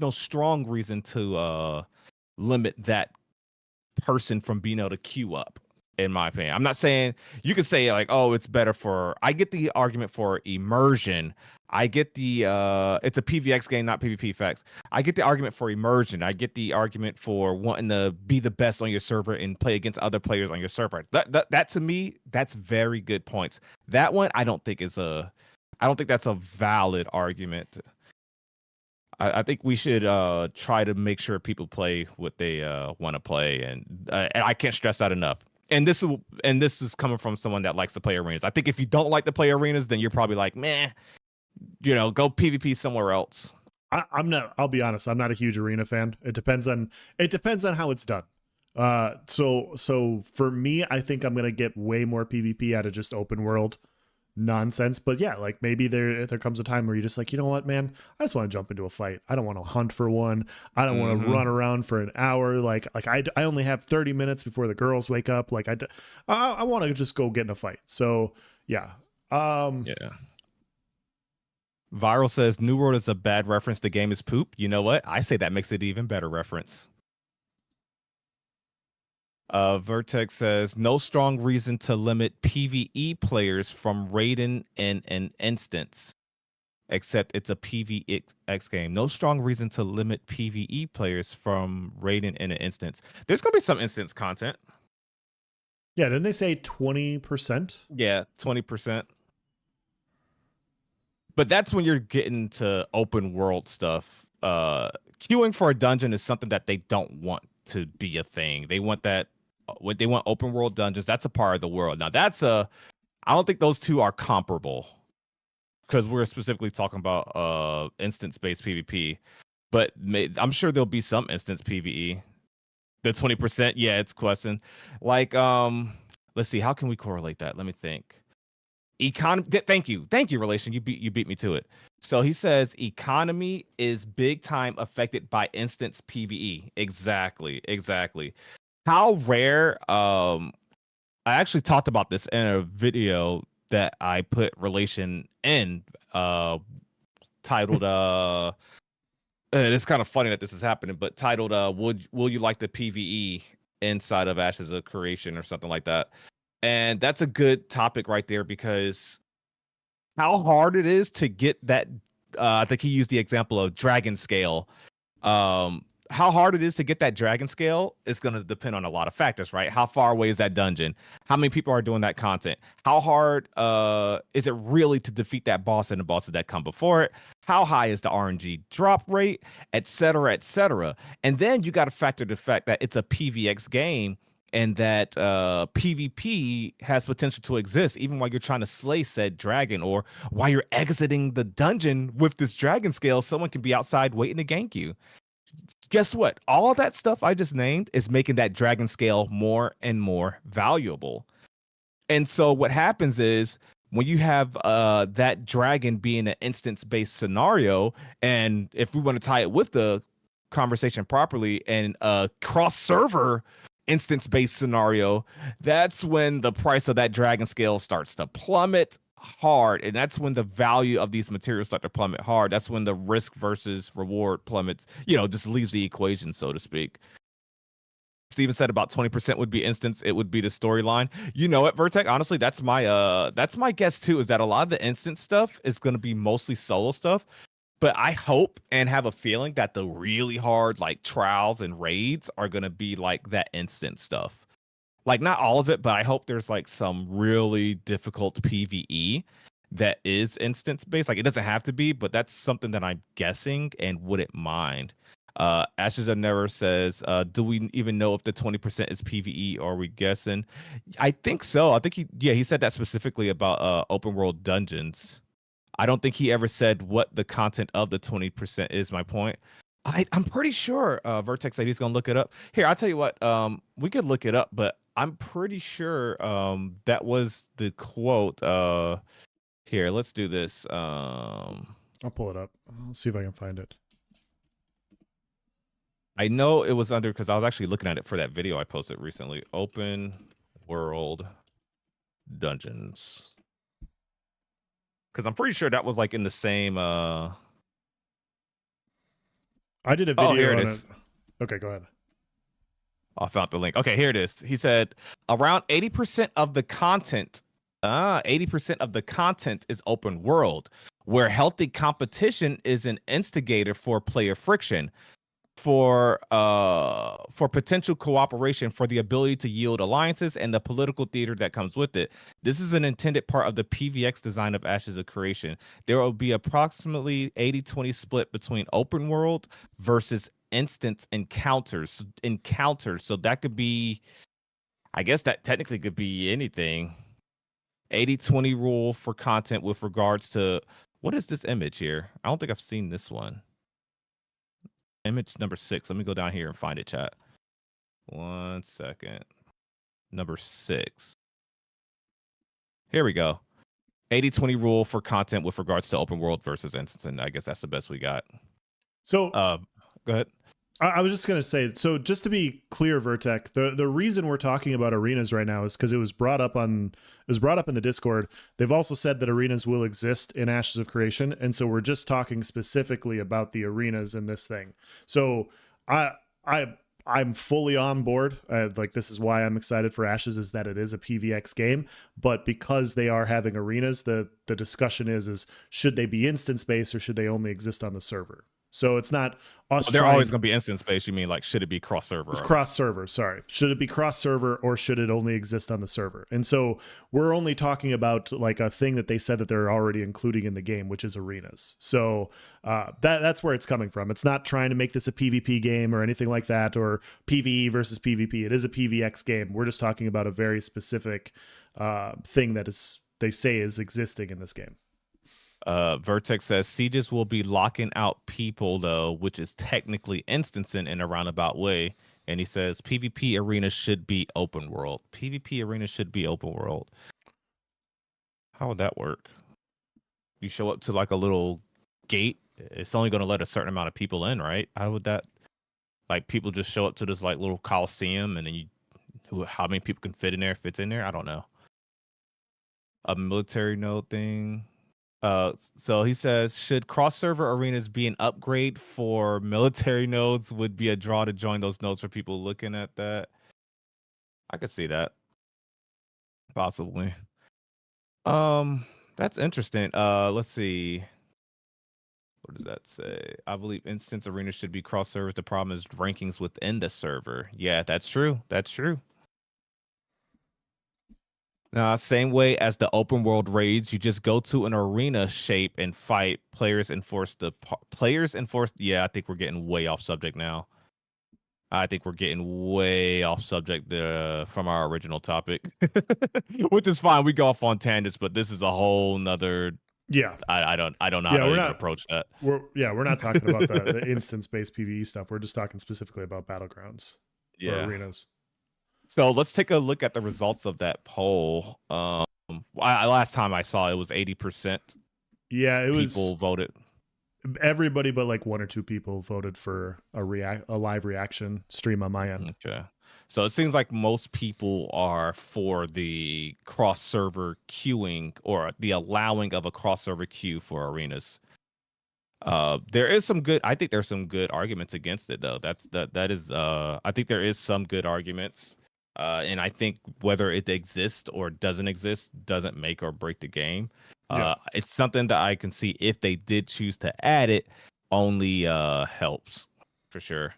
strong reason to limit that person from being able to queue up. in my opinion. I'm not saying you could say like, oh, it's better for. I get the argument for immersion. I get the it's a PvX game, not PvP effects. I get the argument for immersion. I get the argument for wanting to be the best on your server and play against other players on your server. That to me, that's very good points. That one I don't think is a I don't think that's a valid argument. I think we should try to make sure people play what they want to play, and I can't stress that enough. And this is coming from someone that likes to play arenas. I think if you don't like to play arenas, then you're probably like, meh, go PvP somewhere else. I'm not. I'll be honest. I'm not a huge arena fan. It depends on how it's done. So for me, I think I'm gonna get way more PvP out of just open world nonsense. But yeah, like maybe there comes a time where you're just like, you know what, man, I just want to jump into a fight. I don't want to hunt for one. I don't want to run around for an hour. Like I only have 30 minutes before the girls wake up. Like I want to just go get in a fight. So yeah. Yeah. Viral says New World is a bad reference. The game is poop. You know what? I say that makes it even better reference. Vertex says no strong reason to limit PvE players from raiding in an instance, except it's a PvX game. No strong reason to limit PvE players from raiding in an instance. There's gonna be some instance content. Yeah, didn't they say 20%? Yeah, 20%. But that's when you're getting to open world stuff. Queuing for a dungeon is something that they don't want to be a thing. They want that. They want open world dungeons. That's a part of the world. Now I don't think those two are comparable because we're specifically talking about instance based PvP. But I'm sure there'll be some instance PvE. The 20%, yeah, it's question. Like, let's see, how can we correlate that? Let me think. Economy. Thank you, relation. You beat me to it. So he says economy is big time affected by instance PvE. Exactly. How rare. I actually talked about this in a video that I put relation in. Titled. And it's kind of funny that this is happening, but titled "Will you like the PvE inside of Ashes of Creation" or something like that. And that's a good topic right there because how hard it is to get that. I think he used the example of dragon scale. How hard it is to get that dragon scale is going to depend on a lot of factors, right? How far away is that dungeon? How many people are doing that content? How hard is it really to defeat that boss and the bosses that come before it? How high is the RNG drop rate, et cetera, et cetera? And then you got to factor the fact that it's a PvX game and that PvP has potential to exist even while you're trying to slay said dragon, or while you're exiting the dungeon with this dragon scale, someone can be outside waiting to gank you. Guess what? All that stuff I just named is making that dragon scale more and more valuable. And so what happens is when you have that dragon being an instance-based scenario, and if we want to tie it with the conversation properly, and a cross-server instance-based scenario, that's when the price of that dragon scale starts to plummet hard, and that's when the value of these materials start to plummet hard. That's when the risk versus reward plummets, just leaves the equation, so to speak. Steven said about 20% would be instance. It would be the storyline. You know what, Vertex? Honestly, that's my guess too, is that a lot of the instance stuff is going to be mostly solo stuff. But I hope and have a feeling that the really hard like trials and raids are going to be like that instant stuff. Like not all of it, but I hope there's like some really difficult PvE that is instance based. Like it doesn't have to be, but that's something that I'm guessing and wouldn't mind. Ashes of Never says, do we even know if the 20% is PvE, or are we guessing? I think so. I think he said that specifically about open world dungeons. I don't think he ever said what the content of the 20% is, my point. I'm pretty sure Vertex said he's gonna look it up. Here, I'll tell you what, we could look it up, but I'm pretty sure that was the quote. Here, let's do this. I'll pull it up. I'll see if I can find it. I know it was under, because I was actually looking at it for that video I posted recently. Open world dungeons. Because I'm pretty sure that was like in the same. I did a video here it on is. it. Okay, go ahead. I found the link. Okay, here it is. He said around 80% of the content, 80% of the content is open world, where healthy competition is an instigator for player friction, for potential cooperation, for the ability to yield alliances and the political theater that comes with it. This is an intended part of the PvX design of Ashes of Creation. There will be approximately 80-20 split between open world versus instance encounters. So that could be, I guess that technically could be anything. 80-20 rule for content with regards to, what is this image here? I don't think I've seen this one. Image number 6. Let me go down here and find it, chat. 1 second. Number 6. Here we go. 80-20 rule for content with regards to open world versus instance. And I guess that's the best we got. So go ahead. I was just going to say, so just to be clear, Vertec, the reason we're talking about arenas right now is because it was brought up in the Discord. They've also said that arenas will exist in Ashes of Creation, and so we're just talking specifically about the arenas in this thing. So I'm fully on board. Like, this is why I'm excited for Ashes, is that it is a PvX game, but because they are having arenas, the discussion is should they be instance based or should they only exist on the server? So it's not us. They're always going to be instance based. You mean like, should it be cross server? Cross server, sorry. Should it be cross server or should it only exist on the server? And so we're only talking about like a thing that they said that they're already including in the game, which is arenas. So that's where it's coming from. It's not trying to make this a PvP game or anything like that, or PvE versus PvP. It is a PvX game. We're just talking about a very specific thing that is, they say, is existing in this game. Vertex says sieges will be locking out people though, which is technically instancing in a roundabout way. And he says PvP arenas should be open world. PvP arenas should be open world. How would that work? You show up to like a little gate. It's only going to let a certain amount of people in, right? How would that, like, people just show up to this like little coliseum and then how many people can fit in there? Fits in there? I don't know. A military node thing. So he says, should cross-server arenas be an upgrade for military nodes? Would be a draw to join those nodes for people looking at that. I could see that. Possibly. That's interesting. Let's see. What does that say? I believe instance arenas should be cross-servers. The problem is rankings within the server. Yeah, that's true. That's true. Same way as the open world raids, you just go to an arena shape and fight. Players enforce. Yeah, I think we're getting way off subject now. I think we're getting way off subject from our original topic, which is fine. We go off on tangents, but this is a whole nother. Yeah, I don't know how to even approach that. We're not talking about the instance-based PvE stuff. We're just talking specifically about battlegrounds or arenas. So let's take a look at the results of that poll. Last time I saw it was 80%. Yeah, it was people voted. Everybody but like 1 or 2 people voted for a live reaction stream on my end. Okay. So it seems like most people are for the cross-server queuing, or the allowing of a cross-server queue for arenas. There is some good. I think there's some good arguments against it, though. That is. I think there is some good arguments. And I think whether it exists or doesn't exist doesn't make or break the game. It's something that I can see, if they did choose to add it, only helps for sure.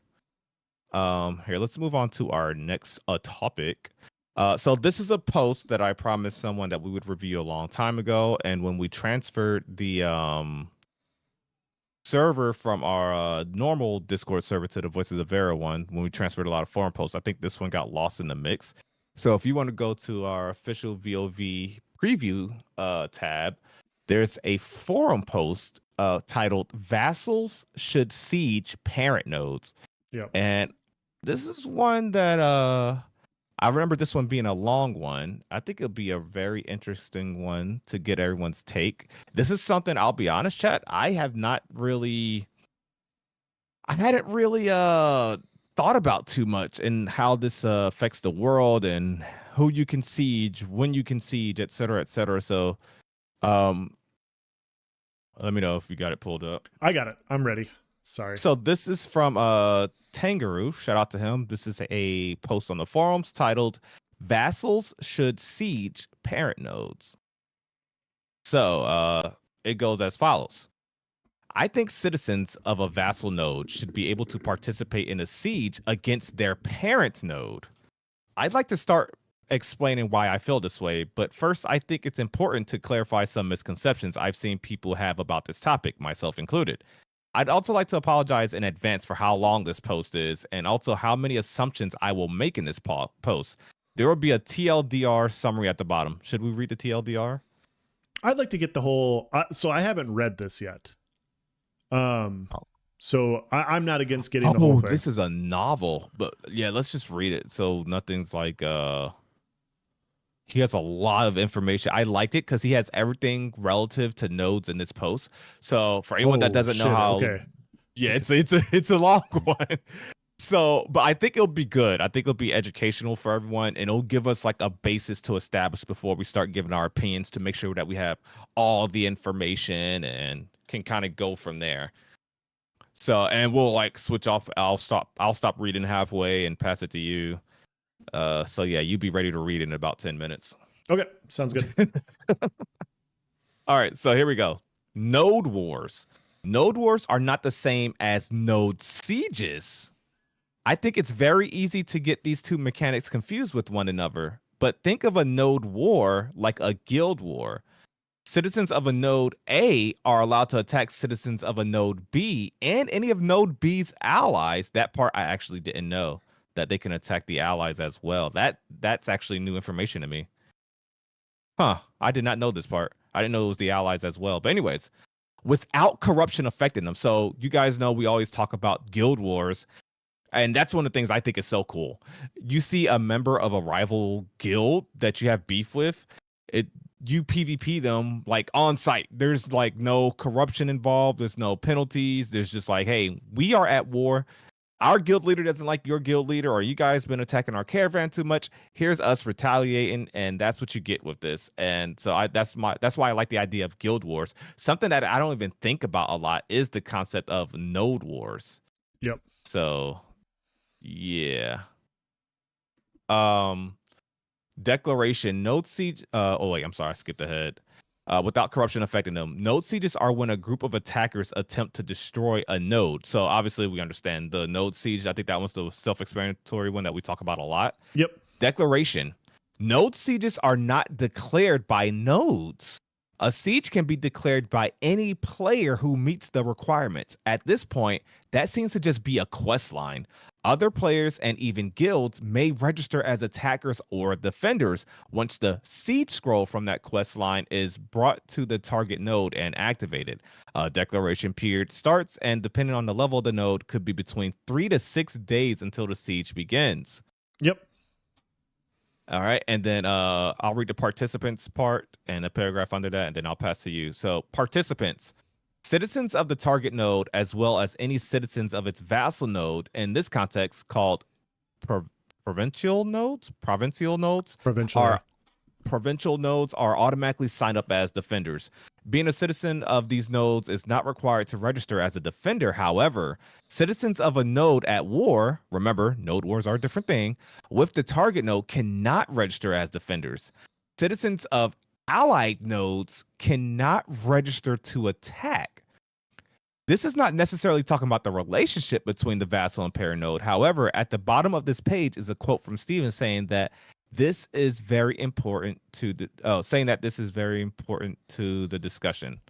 Here, let's move on to our next topic. So this is a post that I promised someone that we would review a long time ago, and when we transferred the server from our normal Discord server to the Voices of Verra one, when we transferred a lot of forum posts, I think this one got lost in the mix. So if you want to go to our official VOV preview tab, there's a forum post titled "Vassals Should Siege Parent Nodes." Yeah. And this is one that I remember this one being a long one. I think it'll be a very interesting one to get everyone's take. This is something, I'll be honest, chat, I hadn't really thought about too much, and how this affects the world and who you can siege, when you can siege, et cetera, et cetera. So let me know if you got it pulled up. I got it. I'm ready. Sorry. So this is from Tangaroo. Shout out to him. This is a post on the forums titled "Vassals Should Siege Parent Nodes." So it goes as follows. I think citizens of a vassal node should be able to participate in a siege against their parent node. I'd like to start explaining why I feel this way, but first I think it's important to clarify some misconceptions I've seen people have about this topic, myself included. I'd also like to apologize in advance for how long this post is and also how many assumptions I will make in this post. There will be a TLDR summary at the bottom. Should we read the TLDR? I'd like to get the whole. So I haven't read this yet. So I'm not against getting the whole thing. This is a novel, but yeah, let's just read it. So nothing's like he has a lot of information. I liked it because he has everything relative to nodes in this post. So for anyone that doesn't know how, yeah, it's a long one. So, but I think it'll be good. I think it'll be educational for everyone, and it'll give us like a basis to establish before we start giving our opinions to make sure that we have all the information and can kind of go from there. So, and we'll like switch off. I'll stop reading halfway and pass it to you. So yeah, you be ready to read in about 10 minutes. Okay, sounds good. All right, so here we go. Node wars. Node wars are not the same as node sieges. I think it's very easy to get these two mechanics confused with one another, but think of a node war like a guild war. Citizens of a node A are allowed to attack citizens of a node B and any of node B's allies. That part I actually didn't know, that they can attack the allies as well. That's actually new information to me. Huh, I did not know this part. I didn't know it was the allies as well. But anyways, without corruption affecting them. So you guys know we always talk about guild wars. And that's one of the things I think is so cool. You see a member of a rival guild that you have beef with, you PvP them like on site. There's like no corruption involved. There's no penalties. There's just like, hey, we are at war. Our guild leader doesn't like your guild leader, or you guys been attacking our caravan too much. Here's us retaliating, and that's what you get with this. And so that's why I like the idea of guild wars. Something that I don't even think about a lot is the concept of node wars. Yep. So yeah. Declaration. Node siege. Oh wait, I'm sorry, I skipped ahead. Without corruption affecting them. Node sieges are when a group of attackers attempt to destroy a node. So obviously we understand the node siege. I think that one's the self-explanatory one that we talk about a lot. Yep. Declaration. Node sieges are not declared by nodes. A siege can be declared by any player who meets the requirements. At this point, that seems to just be a quest line. Other players and even guilds may register as attackers or defenders once the siege scroll from that quest line is brought to the target node and activated. A declaration period starts, and depending on the level of the node, could be between 3 to 6 days until the siege begins. Yep. All right, and then I'll read the participants part and a paragraph under that, and then I'll pass to you. So participants, citizens of the target node, as well as any citizens of its vassal node, in this context called provincial nodes, provincial nodes are automatically signed up as defenders. Being a citizen of these nodes is not required to register as a defender. However, citizens of a node at war, remember, node wars are a different thing, with the target node cannot register as defenders. Citizens of allied nodes cannot register to attack. This is not necessarily talking about the relationship between the vassal and parent node. However, at the bottom of this page is a quote from Steven saying that this is very important to the discussion.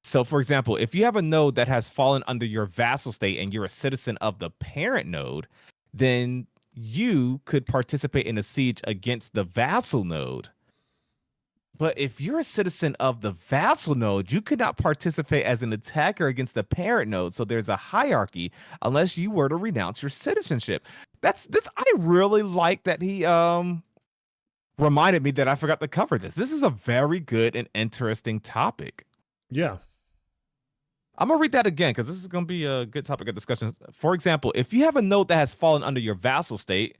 So, for example, if you have a node that has fallen under your vassal state and you're a citizen of the parent node, then you could participate in a siege against the vassal node. But if you're a citizen of the vassal node, you could not participate as an attacker against the parent node. So there's a hierarchy unless you were to renounce your citizenship. I really like that he reminded me that I forgot to cover this. This is a very good and interesting topic. Yeah. I'm going to read that again because this is going to be a good topic of discussion. For example, if you have a node that has fallen under your vassal state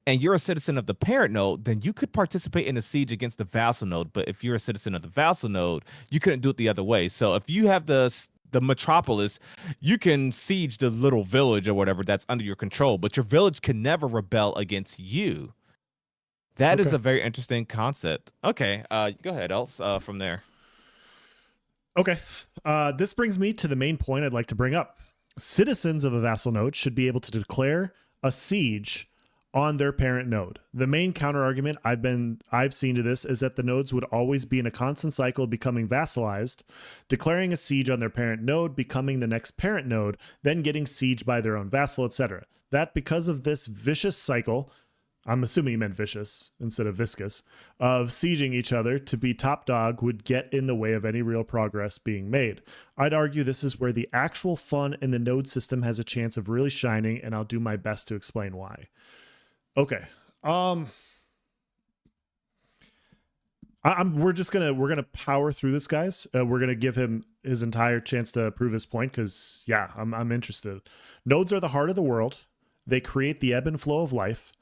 and you're a citizen of the parent node, then you could participate in a siege against the vassal node. But if you're a citizen of the vassal node, you couldn't do it the other way. So if you have the the metropolis, you can siege the little village or whatever that's under your control, but your village can never rebel against you. That is Okay. a very interesting concept. Okay, go ahead, else from there. Okay. This brings me to the main point I'd like to bring up. Citizens of a vassal node should be able to declare a siege on their parent node. The main counter argument I've seen to this is that the nodes would always be in a constant cycle of becoming vassalized, declaring a siege on their parent node, becoming the next parent node, then getting sieged by their own vassal, etc. That because of this vicious cycle, I'm assuming he meant vicious instead of viscous, of sieging each other to be top dog would get in the way of any real progress being made. I'd argue this is where the actual fun in the node system has a chance of really shining, and I'll do my best to explain why. Okay. We're gonna power through this, guys. We're gonna give him his entire chance to prove his point because yeah, I'm interested. Nodes are the heart of the world. They create the ebb and flow of life.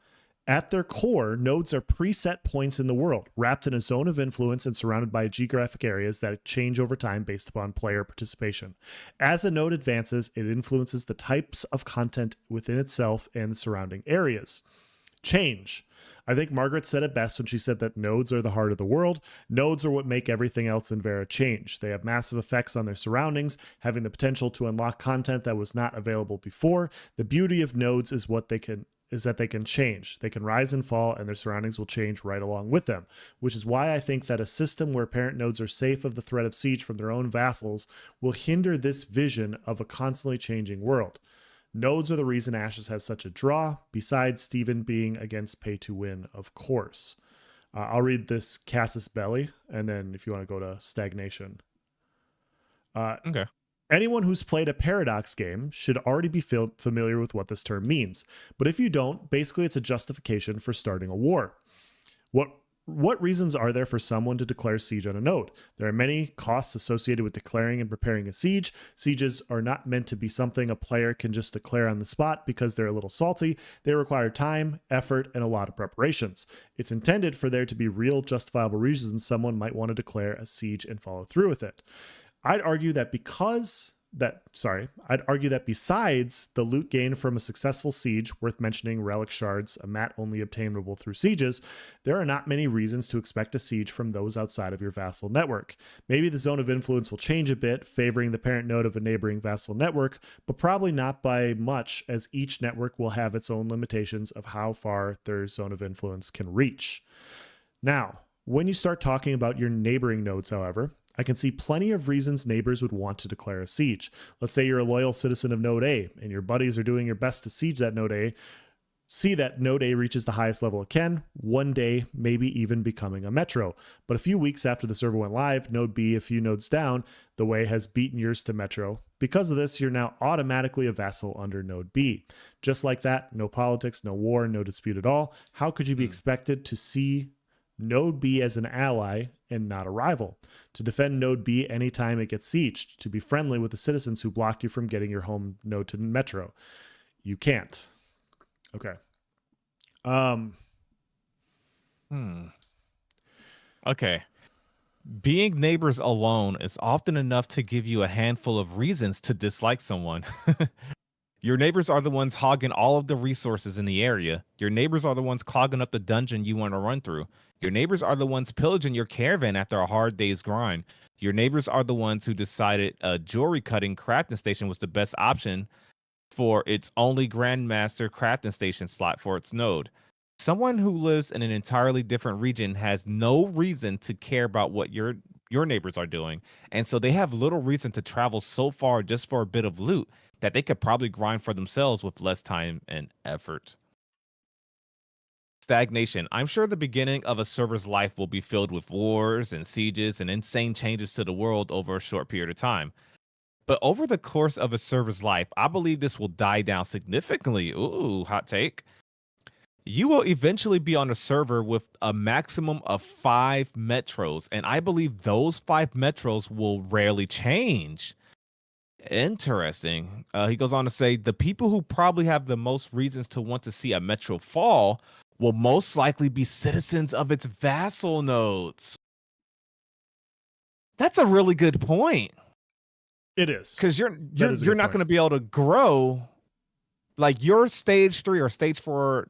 At their core, nodes are preset points in the world, wrapped in a zone of influence and surrounded by geographic areas that change over time based upon player participation. As a node advances, it influences the types of content within itself and the surrounding areas. Change. I think Margaret said it best when she said that nodes are the heart of the world. Nodes are what make everything else in Verra change. They have massive effects on their surroundings, having the potential to unlock content that was not available before. The beauty of nodes is that they can change. They can rise and fall, and their surroundings will change right along with them, which is why I think that a system where parent nodes are safe of the threat of siege from their own vassals will hinder this vision of a constantly changing world. Nodes are the reason Ashes has such a draw, besides Steven being against pay to win, of course. I'll read this Casus Belli, and then if you want to go to Stagnation. Okay. Anyone who's played a Paradox game should already be familiar with what this term means. But if you don't, basically it's a justification for starting a war. What reasons are there for someone to declare siege on a node? There are many costs associated with declaring and preparing a siege. Sieges are not meant to be something a player can just declare on the spot because they're a little salty. They require time, effort, and a lot of preparations. It's intended for there to be real justifiable reasons someone might want to declare a siege and follow through with it. I'd argue that besides the loot gained from a successful siege, worth mentioning relic shards, a mat only obtainable through sieges, there are not many reasons to expect a siege from those outside of your vassal network. Maybe the zone of influence will change a bit, favoring the parent node of a neighboring vassal network, but probably not by much, as each network will have its own limitations of how far their zone of influence can reach. Now, when you start talking about your neighboring nodes, however, I can see plenty of reasons neighbors would want to declare a siege. Let's say you're a loyal citizen of Node A, and your buddies are doing your best to siege that Node A. See that Node A reaches the highest level it can, one day maybe even becoming a metro. But a few weeks after the server went live, Node B, a few nodes down, the way has beaten yours to metro. Because of this, you're now automatically a vassal under Node B. Just like that, no politics, no war, no dispute at all. How could you be expected to see Node B as an ally and not a rival, to defend Node B anytime it gets sieged, to be friendly with the citizens who blocked you from getting your home node to Metro? You can't. Okay. Okay. Being neighbors alone is often enough to give you a handful of reasons to dislike someone. Your neighbors are the ones hogging all of the resources in the area. Your neighbors are the ones clogging up the dungeon you want to run through. Your neighbors are the ones pillaging your caravan after a hard day's grind. Your neighbors are the ones who decided a jewelry cutting crafting station was the best option for its only Grandmaster crafting station slot for its node. Someone who lives in an entirely different region has no reason to care about what your neighbors are doing, and so they have little reason to travel so far just for a bit of loot that they could probably grind for themselves with less time and effort. Stagnation. I'm sure the beginning of a server's life will be filled with wars and sieges and insane changes to the world over a short period of time. But over the course of a server's life, I believe this will die down significantly. Ooh, hot take. You will eventually be on a server with a maximum of 5 metros, and I believe those 5 metros will rarely change. Interesting. He goes on to say the people who probably have the most reasons to want to see a metro fall will most likely be citizens of its vassal nodes. That's a really good point. It is. Because you're That is a you're good not point. going to be able to grow. Like your stage 3 or stage 4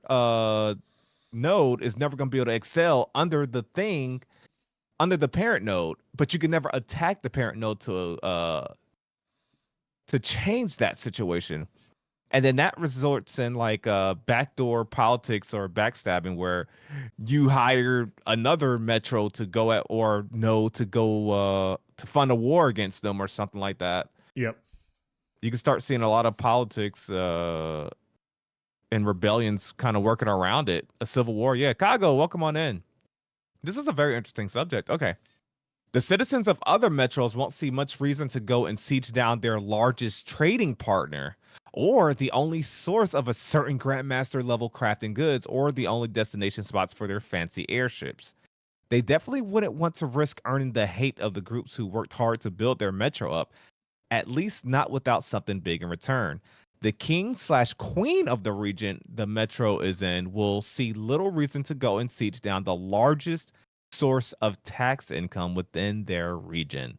node is never going to be able to excel under the parent node, but you can never attack the parent node to change that situation. And then that results in like backdoor politics or backstabbing where you hire another metro to go at or no to go to fund a war against them or something like that. Yep. You can start seeing a lot of politics and rebellions kind of working around it. A civil war. Yeah, Kago, welcome on in. This is a very interesting subject. Okay. The citizens of other metros won't see much reason to go and siege down their largest trading partner, or the only source of a certain Grandmaster level crafting goods, or the only destination spots for their fancy airships. They definitely wouldn't want to risk earning the hate of the groups who worked hard to build their metro up, at least not without something big in return. The king/queen of the region the metro is in will see little reason to go and siege down the largest source of tax income within their region.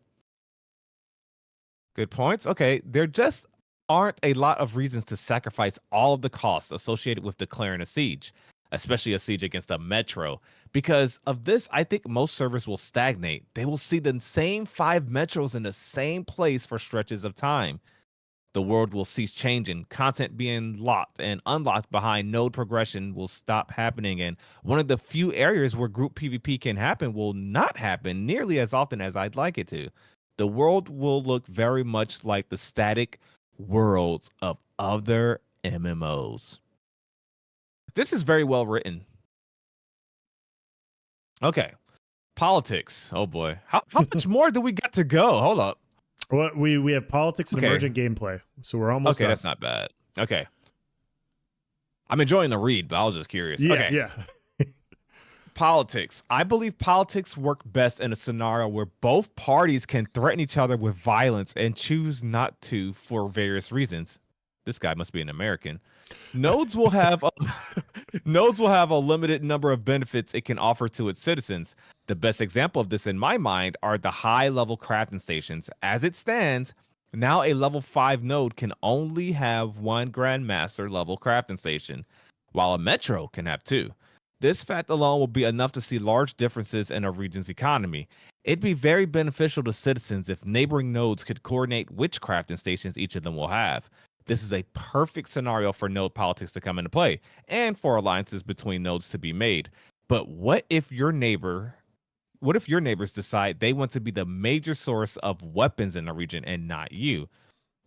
Good points. Okay, there just aren't a lot of reasons to sacrifice all of the costs associated with declaring a siege, especially a siege against a metro. Because of this, I think most servers will stagnate. They will see the same 5 metros in the same place for stretches of time. The world will cease changing, content being locked and unlocked behind node progression will stop happening, and one of the few areas where group PvP can happen will not happen nearly as often as I'd like it to. The world will look very much like the static worlds of other MMOs. This is very well written. Okay. Politics. Oh boy. How much more do we got to go? Hold up. Well, we have politics and Okay. emergent gameplay, so we're almost Okay, done. that's not bad. Okay. I'm enjoying the read, but I was just curious. Yeah, Okay. yeah. Politics. I believe politics work best in a scenario where both parties can threaten each other with violence and choose not to for various reasons. This guy must be an American. Nodes will have a limited number of benefits it can offer to its citizens. The best example of this in my mind are the high-level crafting stations. As it stands, now a level 5 node can only have 1 Grandmaster level crafting station, while a metro can have 2. This fact alone will be enough to see large differences in a region's economy. It'd be very beneficial to citizens if neighboring nodes could coordinate which crafting stations each of them will have. This is a perfect scenario for node politics to come into play, and for alliances between nodes to be made. But what if your neighbors decide they want to be the major source of weapons in the region and not you?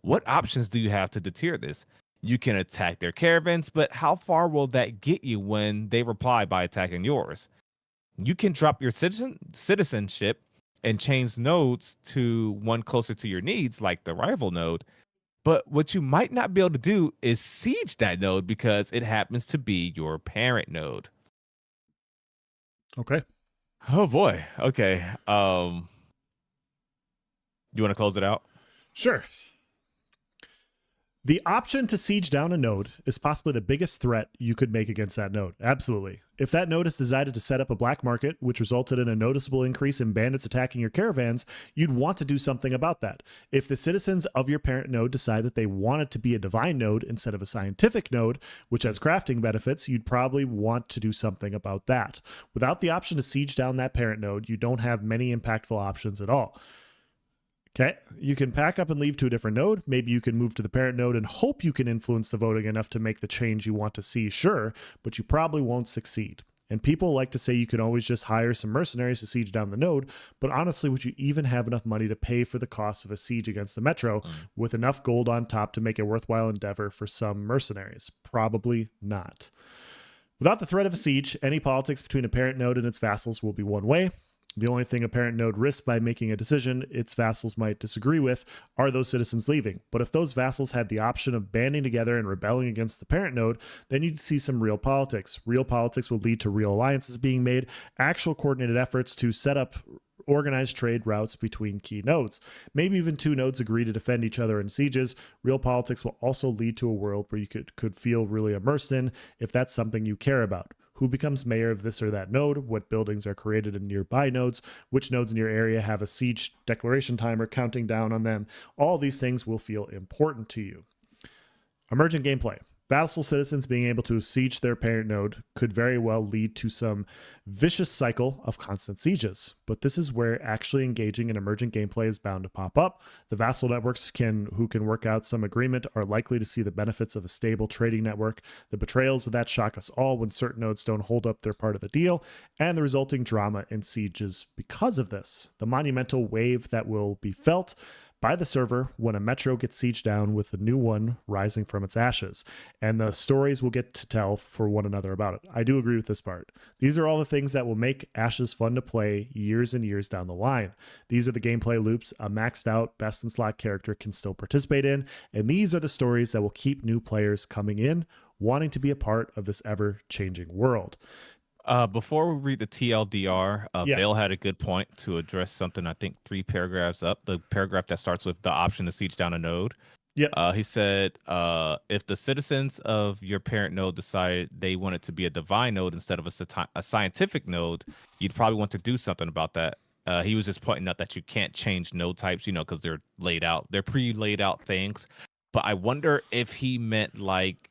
What options do you have to deter this? You can attack their caravans, but how far will that get you when they reply by attacking yours? You can drop your citizenship and change nodes to one closer to your needs, like the rival node. But what you might not be able to do is siege that node because it happens to be your parent node. Okay. Oh boy. Okay. You want to close it out? Sure. The option to siege down a node is possibly the biggest threat you could make against that node. Absolutely. If that node has decided to set up a black market, which resulted in a noticeable increase in bandits attacking your caravans, you'd want to do something about that. If the citizens of your parent node decide that they want it to be a divine node instead of a scientific node, which has crafting benefits, you'd probably want to do something about that. Without the option to siege down that parent node, you don't have many impactful options at all. Okay, you can pack up and leave to a different node. Maybe you can move to the parent node and hope you can influence the voting enough to make the change you want to see, sure, but you probably won't succeed. And people like to say you can always just hire some mercenaries to siege down the node, but honestly, would you even have enough money to pay for the cost of a siege against the metro with enough gold on top to make a worthwhile endeavor for some mercenaries? Probably not. Without the threat of a siege, any politics between a parent node and its vassals will be one way. The only thing a parent node risks by making a decision its vassals might disagree with are those citizens leaving. But if those vassals had the option of banding together and rebelling against the parent node, then you'd see some real politics. Real politics would lead to real alliances being made, actual coordinated efforts to set up organized trade routes between key nodes. Maybe even 2 nodes agree to defend each other in sieges. Real politics will also lead to a world where you could feel really immersed in if that's something you care about. who becomes mayor of this or that node, what buildings are created in nearby nodes, which nodes in your area have a siege declaration timer counting down on them. All these things will feel important to you. Emergent gameplay. Vassal citizens being able to siege their parent node could very well lead to some vicious cycle of constant sieges, but this is where actually engaging in emergent gameplay is bound to pop up. The vassal networks who can work out some agreement are likely to see the benefits of a stable trading network. The betrayals of that shock us all when certain nodes don't hold up their part of the deal, and the resulting drama in sieges because of this. The monumental wave that will be felt by the server when a metro gets sieged down with a new one rising from its ashes, and the stories we'll get to tell for one another about it. I do agree with this part. These are all the things that will make Ashes fun to play years and years down the line. These are the gameplay loops a maxed out best in slot character can still participate in, and these are the stories that will keep new players coming in, wanting to be a part of this ever-changing world. Before we read the TLDR, Yeah. Vale had a good point to address something, I think 3 paragraphs up, the paragraph that starts with the option to siege down a node. Yep. He said, if the citizens of your parent node decided they want it to be a divine node instead of a scientific node, you'd probably want to do something about that. He was just pointing out that you can't change node types, because they're laid out. They're pre-laid out things. But I wonder if he meant like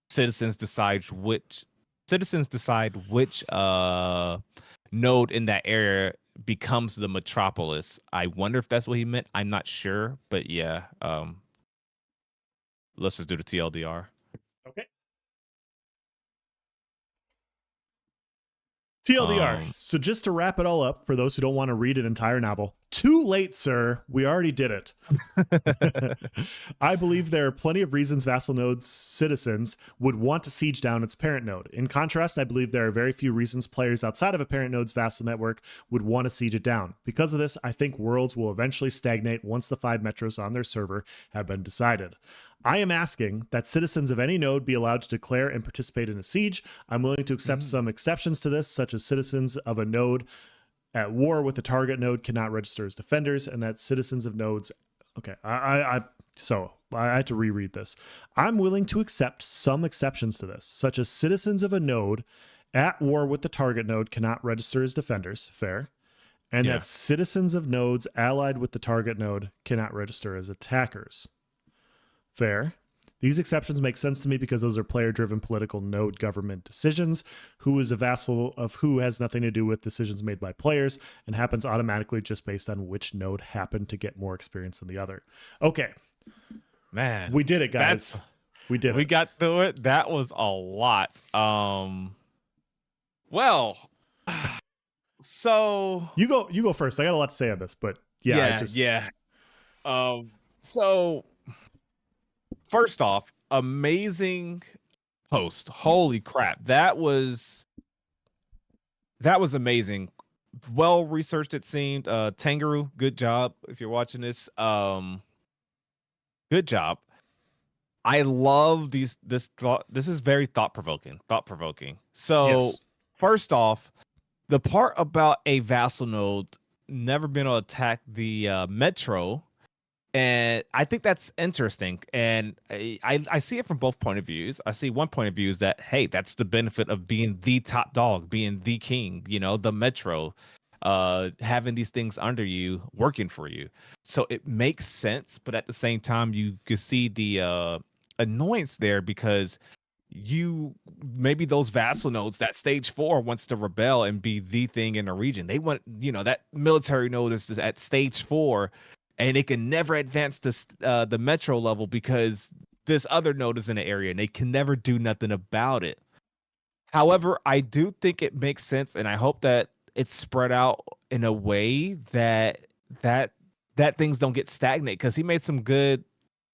citizens decide which node in that area becomes the metropolis. I wonder if that's what he meant. I'm not sure, but yeah. Let's just do the TLDR. Okay. TLDR. So just to wrap it all up, for those who don't want to read an entire novel, too late, sir. We already did it. I believe there are plenty of reasons Vassal Node's citizens would want to siege down its parent node. In contrast, I believe there are very few reasons players outside of a parent node's vassal network would want to siege it down. Because of this, I think worlds will eventually stagnate once the 5 metros on their server have been decided. I am asking that citizens of any node be allowed to declare and participate in a siege. I'm willing to accept some exceptions to this, such as citizens of a node at war with the target node cannot register as defenders, and that citizens of nodes. Okay, so I had to reread this. I'm willing to accept some exceptions to this, such as citizens of a node at war with the target node cannot register as defenders. Fair. And that citizens of nodes allied with the target node cannot register as attackers. Fair. These exceptions make sense to me because those are player-driven political node government decisions. Who is a vassal of who has nothing to do with decisions made by players and happens automatically just based on which node happened to get more experience than the other. Okay. Man. We did it, guys. We got through it. That was a lot. Well, so you go first. I got a lot to say on this, but so first off, amazing post. Holy crap. That was amazing. Well researched, it seemed. Tangaroo, good job if you're watching this. Good job. I love this thought. This is very thought-provoking. So first off, the part about a vassal node never been able to attack the metro. And I think that's interesting. And I see it from both point of views. I see one point of view is that, hey, that's the benefit of being the top dog, being the king, the metro, having these things under you, working for you. So it makes sense. But at the same time, you can see the annoyance there because maybe those vassal nodes, that stage 4 wants to rebel and be the thing in the region. They want, that military node is at stage 4. And they can never advance to the metro level because this other node is in the area and they can never do nothing about it. However, I do think it makes sense, and I hope that it's spread out in a way that things don't get stagnant, because he made some good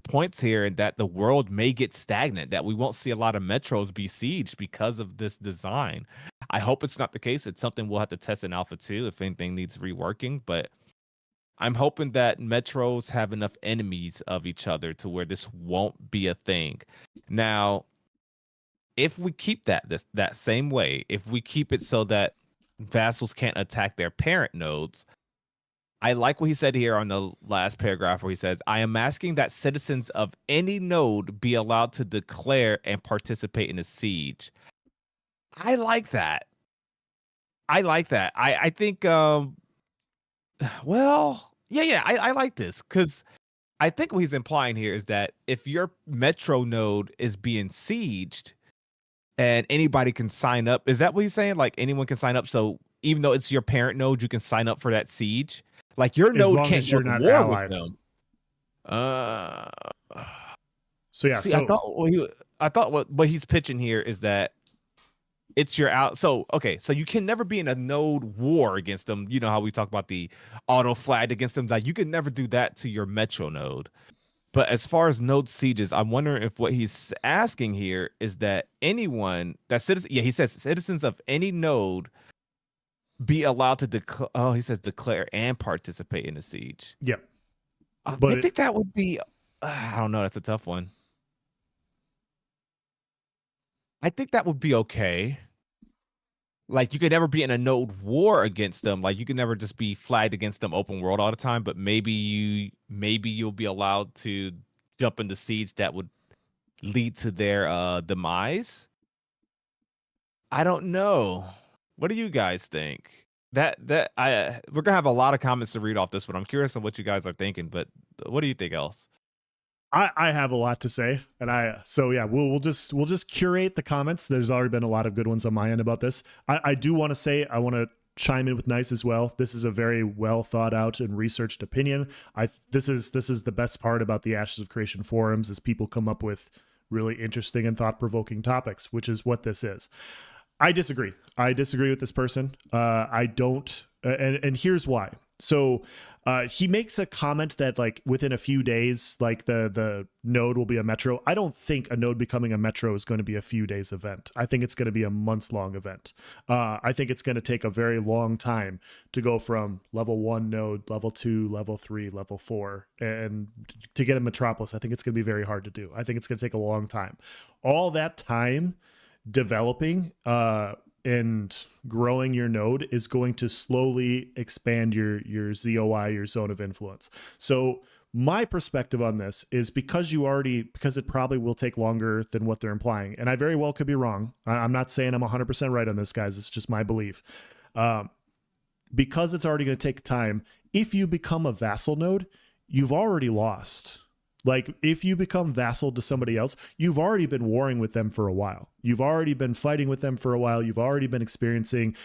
points here, and that the world may get stagnant, that we won't see a lot of metros be sieged because of this design. I hope it's not the case. It's something we'll have to test in Alpha 2 if anything needs reworking, but I'm hoping that metros have enough enemies of each other to where this won't be a thing. Now, if we keep that same way, if we keep it so that vassals can't attack their parent nodes, I like what he said here on the last paragraph where he says, I am asking that citizens of any node be allowed to declare and participate in a siege. I like that. I think well, yeah, I like this because I think what he's implying here is that if your metro node is being sieged and anybody can sign up, is that what he's saying? Like anyone can sign up. So even though it's your parent node, you can sign up for that siege. Like your as node long can't as go you're to not war with allied. them. So yeah, See, I so thought what he's pitching here is that it's your out. So okay, so you can never be in a node war against them. You know how we talk about the auto flag against them. Like you can never do that to your metro node. But as far as node sieges, I'm wondering if what he's asking here is that anyone that citizen, yeah, he says citizens of any node be allowed to declare. Oh, he says declare and participate in the siege. yeah, I but think that would be. I don't know. That's a tough one. I think that would be okay. Like you could never be in a node war against them. Like you could never just be flagged against them open world all the time. But maybe you'll be allowed to jump into siege that would lead to their demise. I don't know. What do you guys think? That I we're gonna have a lot of comments to read off this one. I'm curious on what you guys are thinking, but what do you think else? I have a lot to say, and so yeah, we'll just curate the comments. There's already been a lot of good ones on my end about this. I do want to say I want to chime in with Nice as well. This is a very well thought out and researched opinion. This is the best part about the Ashes of Creation forums is people come up with really interesting and thought provoking topics, which is what this is. I disagree. I disagree with this person. I don't, and here's why. So he makes a comment that like within a few days, like the node will be a metro. I don't think a node becoming a metro is going to be a few days event. I think it's going to be a months long event. I think it's going to take a very long time to go from level 1 node, level 2, level 3, level 4, and to get a metropolis. I think it's going to be very hard to do. I think it's going to take a long time. All that time developing and growing your node is going to slowly expand your ZOI, your zone of influence. So my perspective on this is because it probably will take longer than what they're implying, and I very well could be wrong. I'm not saying I'm 100% right on this, guys. It's just my belief. Because it's already going to take time, if you become a vassal node, you've already lost. Like if you become vassal to somebody else, you've already been warring with them for a while. You've already been fighting with them for a while. You've already been experiencing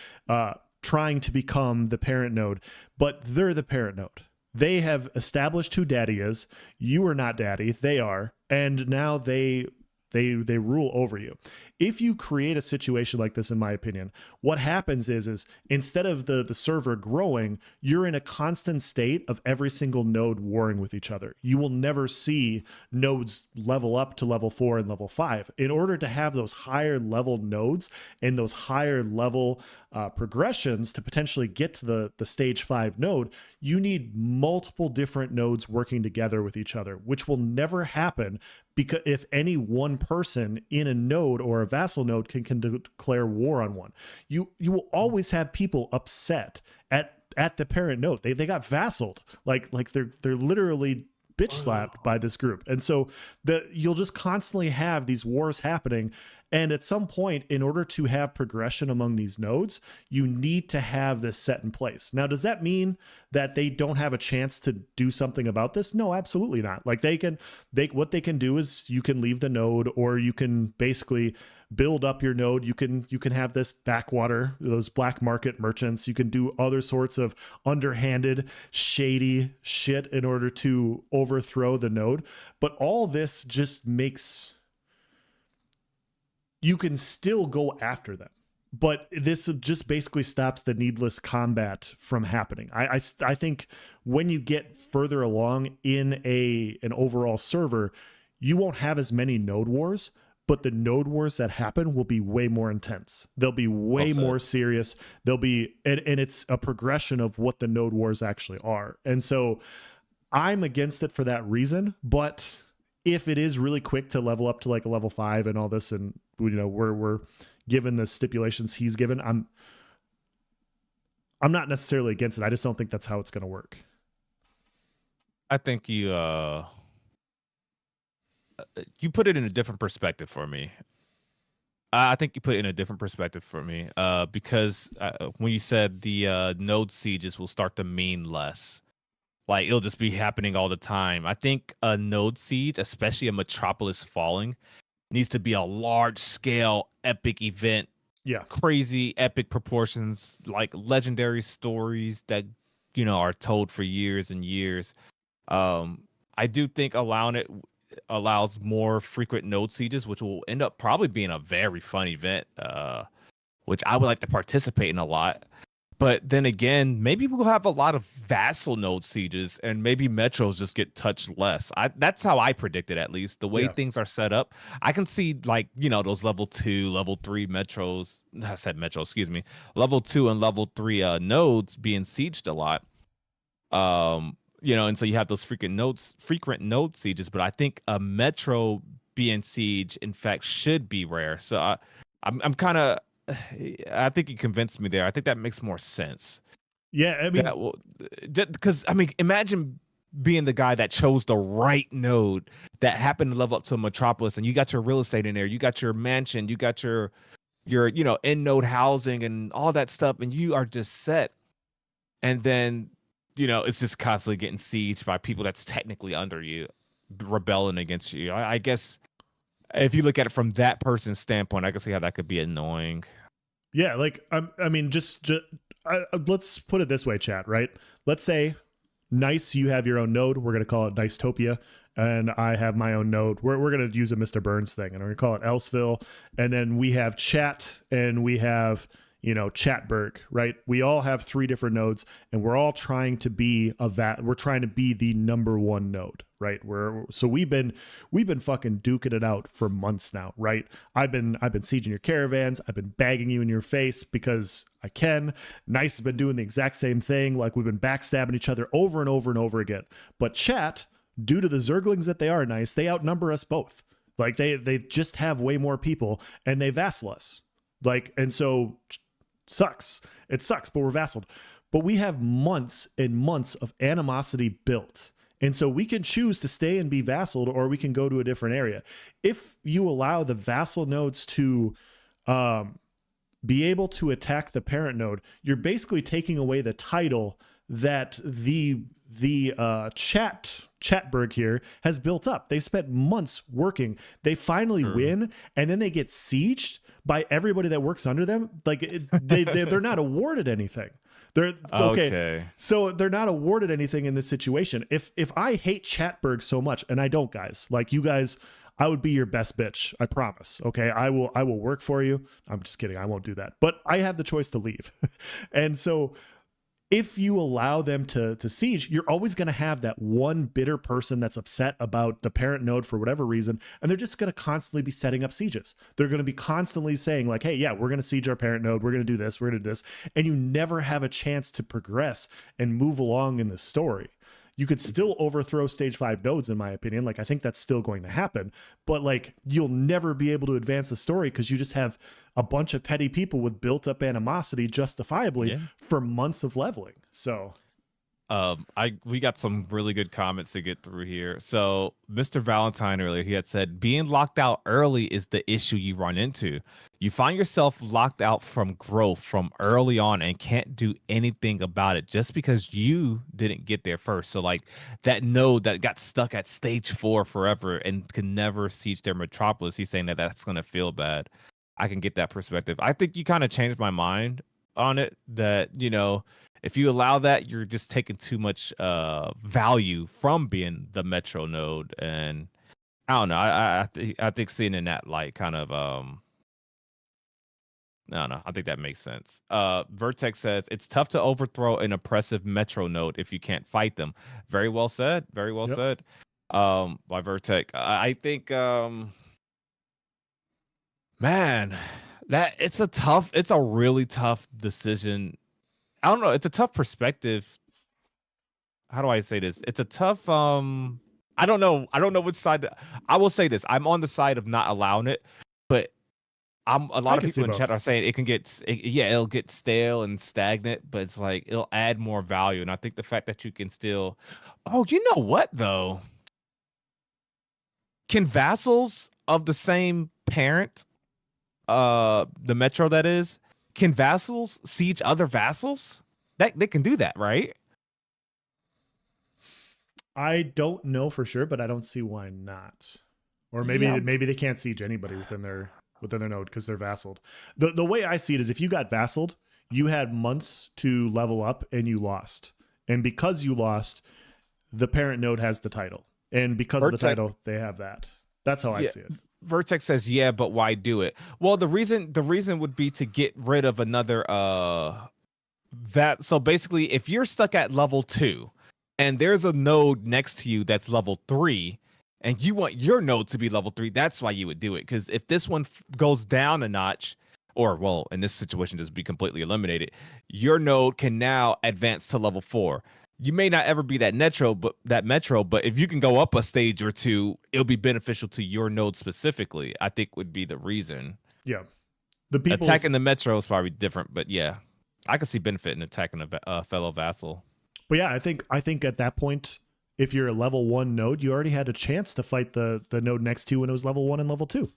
trying to become the parent node, but they're the parent node. They have established who daddy is. You are not daddy. They are. And now they rule over you. If you create a situation like this, in my opinion, what happens is instead of the server growing, you're in a constant state of every single node warring with each other. You will never see nodes level up to level 4 and level 5. In order to have those higher level nodes and those higher level progressions to potentially get to the stage 5 node, you need multiple different nodes working together with each other, which will never happen because if any one person in a node or a vassal node can declare war on one, you will always have people upset at the parent node. They got vassaled, like they're literally bitch slapped by this group, and so you'll just constantly have these wars happening. And at some point, in order to have progression among these nodes, you need to have this set in place. Now, does that mean that they don't have a chance to do something about this? No, absolutely not. Like what they can do is you can leave the node, or you can basically build up your node. You can have this backwater, those black market merchants. You can do other sorts of underhanded, shady shit in order to overthrow the node. But all this just makes you can still go after them, but this just basically stops the needless combat from happening. I think when you get further along in an overall server, you won't have as many node wars, but the node wars that happen will be way more intense. They'll be way more serious. They'll be, and it's a progression of what the node wars actually are. And so I'm against it for that reason, but if it is really quick to level up to like a level 5 and all this, and we're given the stipulations he's given, I'm not necessarily against it. I just don't think that's how it's going to work. I think you put it in a different perspective for me. I think you put it in a different perspective for me, because when you said the node sieges will start to mean less, like it'll just be happening all the time. I think a node siege, especially a metropolis falling, needs to be a large scale epic event, Yeah. crazy epic proportions, like legendary stories that are told for years and years. I do think allowing it allows more frequent node sieges, which will end up probably being a very fun event, which I would like to participate in a lot. But then again, maybe we'll have a lot of vassal node sieges, and maybe metros just get touched less. That's how I predict it, at least. The way Yeah. things are set up, I can see like those level 2, level 3 metros. I said metro, excuse me. Level 2 and level 3 nodes being sieged a lot. And so you have those frequent node sieges. But I think a metro being siege, in fact, should be rare. So I'm kind of. I think you convinced me there. I think that makes more sense. Yeah. I mean, That will, because imagine being the guy that chose the right node that happened to level up to a metropolis, and you got your real estate in there, you got your mansion, you got your end node housing and all that stuff, and you are just set. And then it's just constantly getting sieged by people that's technically under you, rebelling against you. I guess if you look at it from that person's standpoint, I can see how that could be annoying. yeah, like I mean, let's put it this way, chat. Right? Let's say, nice, you have your own node. We're gonna call it Nicetopia, and I have my own node. We're gonna use a Mr. Burns thing, and we're gonna call it Elseville. And then we have chat, and we have Chatberg, right? We all have 3 different nodes, and we're all trying to be we're trying to be the number 1 node, right? We've been fucking duking it out for months now, right? I've been sieging your caravans. I've been bagging you in your face because I can. Nice has been doing the exact same thing. Like, we've been backstabbing each other over and over and over again. But chat, due to the Zerglings that they are, Nice, they outnumber us both. Like, they just have way more people, and they vassal us. Like, and so it sucks, but we're vassaled. But we have months and months of animosity built, and so we can choose to stay and be vassaled, or we can go to a different area. If you allow the vassal nodes to be able to attack the parent node, you're basically taking away the title that the Chatberg here has built up. They spent months working. They finally win, and then they get sieged by everybody that works under them. Like, they're not awarded anything. They're okay. So they're not awarded anything in this situation. If I hate Chatberg so much, and I don't, guys, like, you guys, I would be your best bitch. I promise. Okay. I will work for you. I'm just kidding. I won't do that, but I have the choice to leave. And so if you allow them to siege, you're always going to have that one bitter person that's upset about the parent node for whatever reason, and they're just going to constantly be setting up sieges. They're going to be constantly saying, like, hey, yeah, we're going to siege our parent node, we're going to do this, we're going to do this, and you never have a chance to progress and move along in the story. You could still overthrow stage 5 nodes, in my opinion. Like, I think that's still going to happen, but like, you'll never be able to advance the story because you just have a bunch of petty people with built up animosity justifiably for months of leveling. So we got some really good comments to get through here. So Mr. Valentine earlier, he had said, being locked out early is the issue you run into. You find yourself locked out from growth from early on and can't do anything about it just because you didn't get there first. So like that node that got stuck at stage 4 forever and can never siege their metropolis, he's saying that that's going to feel bad. I can get that perspective. I think you kind of changed my mind on it, that, if you allow that, you're just taking too much value from being the metro node. And I don't know. I think seeing in that light kind of I don't know. I think that makes sense. Vertex says it's tough to overthrow an oppressive metro node if you can't fight them. Very well said. Very well said. By Vertex. I think man, it's a really tough decision. I don't know. It's a tough perspective. How do I say this? It's a tough I don't know. I don't know which side I will say this. I'm on the side of not allowing it, but a lot of people in chat are saying it'll get stale and stagnant, but it's like it'll add more value. And I think the fact that you can still you know what though? Can vassals of the same parent the metro that is, can vassals siege other vassals? That they can do that, right? I don't know for sure, but I don't see why not. Or maybe Yeah. maybe they can't siege anybody within their node because they're vassaled. The way I see it is if you got vassaled, you had months to level up and you lost. And because you lost, the parent node has the title. And because of the title, they have that. That's how I see it. Vertex says, yeah, but why do it? Well, the reason would be to get rid of another so basically if you're stuck at level 2 and there's a node next to you that's level 3 and you want your node to be level 3, that's why you would do it. Because if this one goes down a notch, or well, in this situation just be completely eliminated, your node can now advance to level 4. You may not ever be that metro, but if you can go up a stage or two, it'll be beneficial to your node specifically. I think would be the reason. Yeah, the people attacking the metro is probably different, but yeah, I could see benefit in attacking a fellow vassal. But yeah, I think at that point, if you're a level 1 node, you already had a chance to fight the node next to you when it was level 1 and level 2.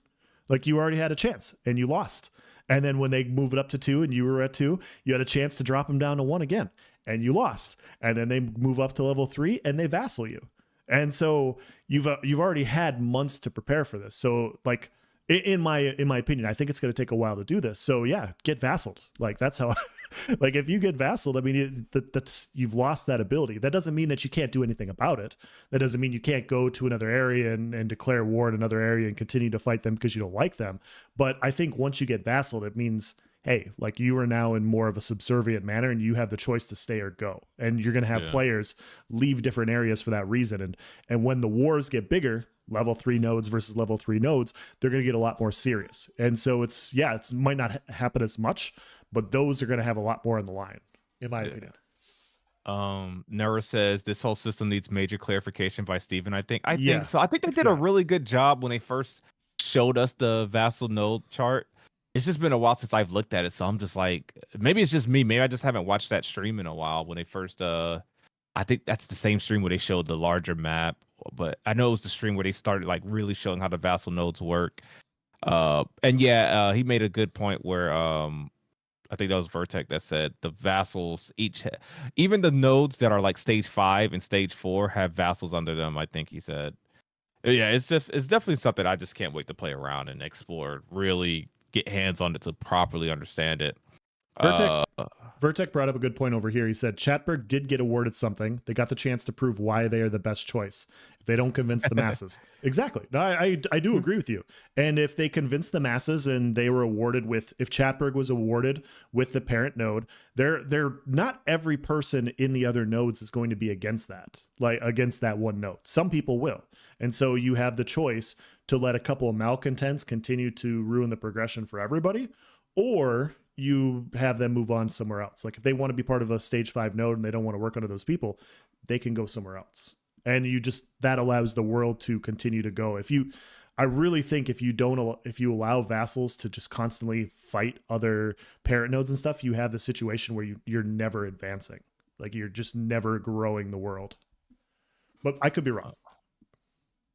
Like you already had a chance and you lost. And then when they move it up to 2 and you were at 2, you had a chance to drop them down to 1 again and you lost. And then they move up to level 3 and they vassal you. And so you've already had months to prepare for this. So like in my opinion, I think it's going to take a while to do this. So yeah, get vassaled. Like that's how like if you get vassaled, I mean that's you've lost that ability. That doesn't mean that you can't do anything about it. That doesn't mean you can't go to another area and declare war in another area and continue to fight them because you don't like them. But I think once you get vassaled, it means, hey, like you are now in more of a subservient manner and you have the choice to stay or go. And you're going to have players leave different areas for that reason. And when the wars get bigger, level 3 nodes versus level 3 nodes, they're going to get a lot more serious. And so it might not happen as much, but those are going to have a lot more on the line, in my opinion. Nera says this whole system needs major clarification by Steven. I think so. I think they did a really good job when they first showed us the vassal node chart. It's just been a while since I've looked at it, so I'm just like, maybe it's just me. Maybe I just haven't watched that stream in a while when they first I think that's the same stream where they showed the larger map, but I know it was the stream where they started like really showing how the vassal nodes work. And yeah, he made a good point where I think that was Vertex that said the vassals even the nodes that are like stage 5 and stage 4 have vassals under them. I think he said, yeah, it's definitely something I just can't wait to play around and explore, really get hands on it to properly understand it. Vertex brought up a good point over here. He said Chatberg did get awarded something. They got the chance to prove why they are the best choice. If they don't convince the masses. Exactly. No, I do agree with you. And if they convince the masses and they were awarded with, if Chatberg was awarded with the parent node, they're not every person in the other nodes is going to be against that, like against that one node. Some people will. And so you have the choice to let a couple of malcontents continue to ruin the progression for everybody, or you have them move on somewhere else. Like if they want to be part of a stage 5 node and they don't want to work under those people, they can go somewhere else. And that allows the world to continue to go. I really think if you allow vassals to just constantly fight other parent nodes and stuff, you have the situation where you're never advancing. Like you're just never growing the world. But I could be wrong.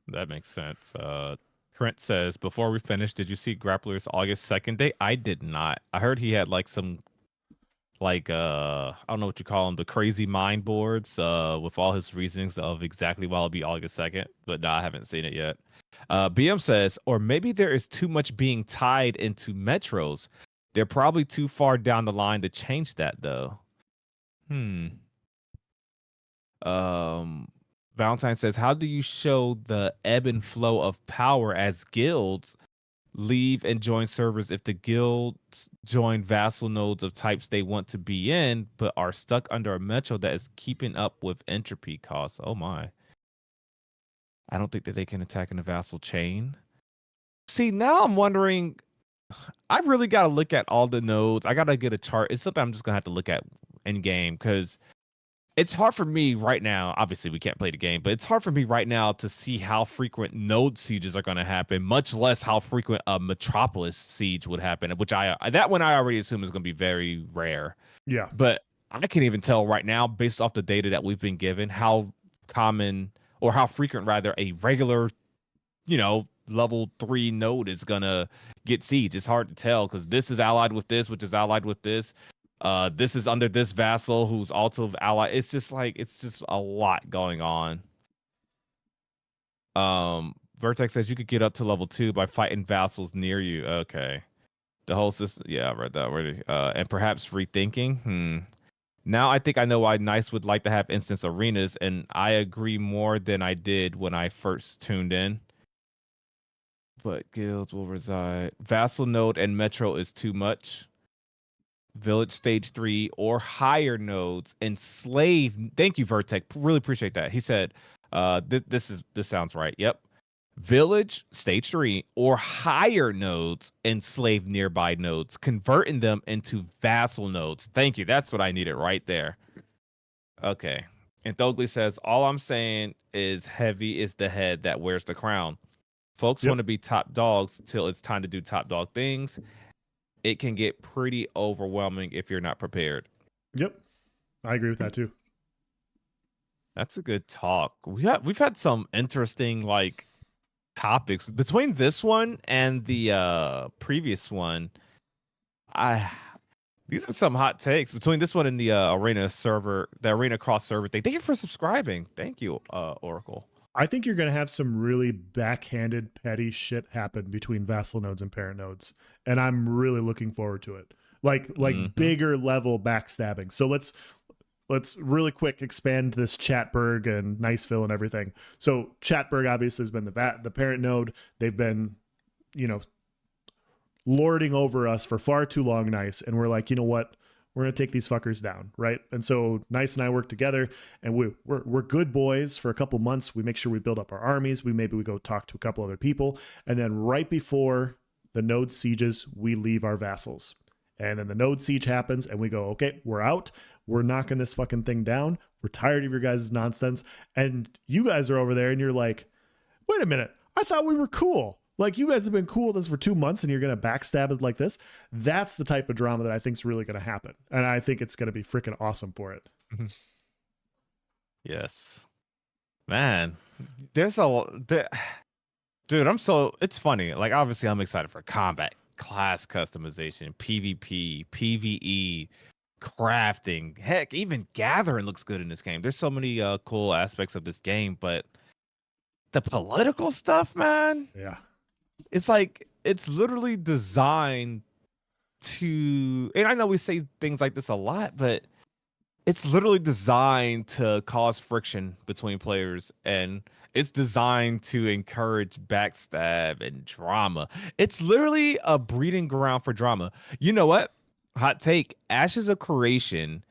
That makes sense. Trent says, before we finish, did you see Grappler's August 2nd date? I did not. I heard he had like some, like, I don't know what you call them, the crazy mind boards with all his reasonings of exactly why it'll be August 2nd. But no, I haven't seen it yet. BM says, or maybe there is too much being tied into metros. They're probably too far down the line to change that, though. Valentine says, how do you show the ebb and flow of power as guilds leave and join servers if the guilds join vassal nodes of types they want to be in, but are stuck under a metro that is keeping up with entropy costs? Oh my. I don't think that they can attack in a vassal chain. See, now I'm wondering, I really got to look at all the nodes. I got to get a chart. It's something I'm just going to have to look at in game because it's hard for me right now. Obviously, we can't play the game, but it's hard for me right now to see how frequent node sieges are going to happen, much less how frequent a metropolis siege would happen, which that one I already assume is going to be very rare. Yeah. But I can't even tell right now, based off the data that we've been given, how common or how frequent, rather, a regular, level 3 node is gonna get siege. It's hard to tell because this is allied with this, which is allied with this. This is under this vassal who's also allied. It's just a lot going on. Vertex says you could get up to level 2 by fighting vassals near you. Okay. The whole system. Yeah, I read that already. And perhaps rethinking. Now I think I know why Nice would like to have instance arenas, and I agree more than I did when I first tuned in. But guilds will reside. Vassal node and metro is too much. Village stage 3 or higher nodes and slave. Thank you, Vertex. Really appreciate that. He said, this sounds right. Yep. Village stage 3 or higher nodes enslave nearby nodes, converting them into vassal nodes. Thank you. That's what I needed right there. Okay. And Thogley says, all I'm saying is heavy is the head that wears the crown. Folks want to be top dogs till it's time to do top dog things. It can get pretty overwhelming if you're not prepared. Yep. I agree with that too. That's a good talk. We've had some interesting topics between this one and the previous one. These are some hot takes between this one and the arena server, the arena cross server thing. Thank you for subscribing. Thank you, Oracle. I think you're going to have some really backhanded, petty shit happen between vassal nodes and parent nodes, and I'm really looking forward to it. Like bigger level backstabbing. So let's really quick expand this Chatberg and Niceville and everything. So Chatberg obviously has been the parent node. They've been, lording over us for far too long, Nice, and we're like, you know what? We're going to take these fuckers down, right? And so Nice and I work together, and we're good boys for a couple months. We make sure we build up our armies. We go talk to a couple other people. And then right before the node sieges, we leave our vassals. And then the node siege happens, and we go, okay, we're out. We're knocking this fucking thing down. We're tired of your guys' nonsense. And you guys are over there, and you're like, wait a minute. I thought we were cool. Like, you guys have been cool with us for 2 months and you're going to backstab it like this. That's the type of drama that I think is really going to happen. And I think it's going to be freaking awesome for it. Yes. Man, dude, it's funny. Like, obviously I'm excited for combat, class customization, PvP, PvE, crafting. Heck, even gathering looks good in this game. There's so many cool aspects of this game, but the political stuff, man. Yeah. It's literally designed to, and I know we say things like this a lot, but it's literally designed to cause friction between players, and it's designed to encourage backstab and drama. It's literally a breeding ground for drama. You know what? Hot take. Ashes of Creation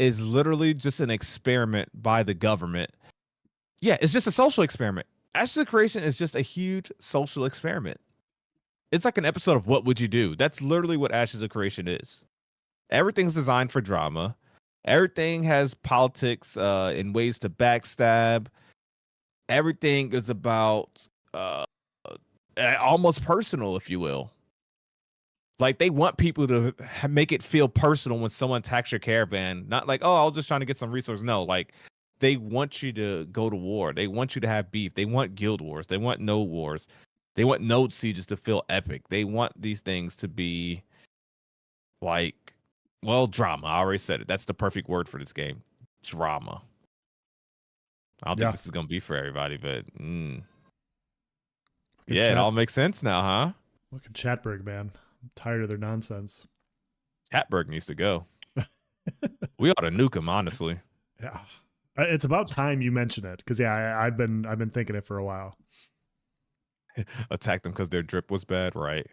is literally just an experiment by the government. Yeah, it's just a social experiment. Ashes of Creation is just a huge social experiment. It's like an episode of What Would You Do? That's literally what Ashes of Creation is. Everything's designed for drama. Everything has politics and ways to backstab. Everything is about almost personal, if you will. Like, they want people to make it feel personal when someone attacks your caravan. Not like, oh, I was just trying to get some resources. No, like, they want you to go to war. They want you to have beef. They want guild wars. They want node wars. They want node sieges to feel epic. They want these things to be like, well, drama. I already said it. That's the perfect word for this game. Drama. I don't think this is going to be for everybody, but yeah, it all makes sense now, huh? Look at Chatberg, man. I'm tired of their nonsense. Chatberg needs to go. We ought to nuke him, honestly. Yeah. It's about time you mention it, because I've been thinking it for a while. Attack them because their drip was bad, right?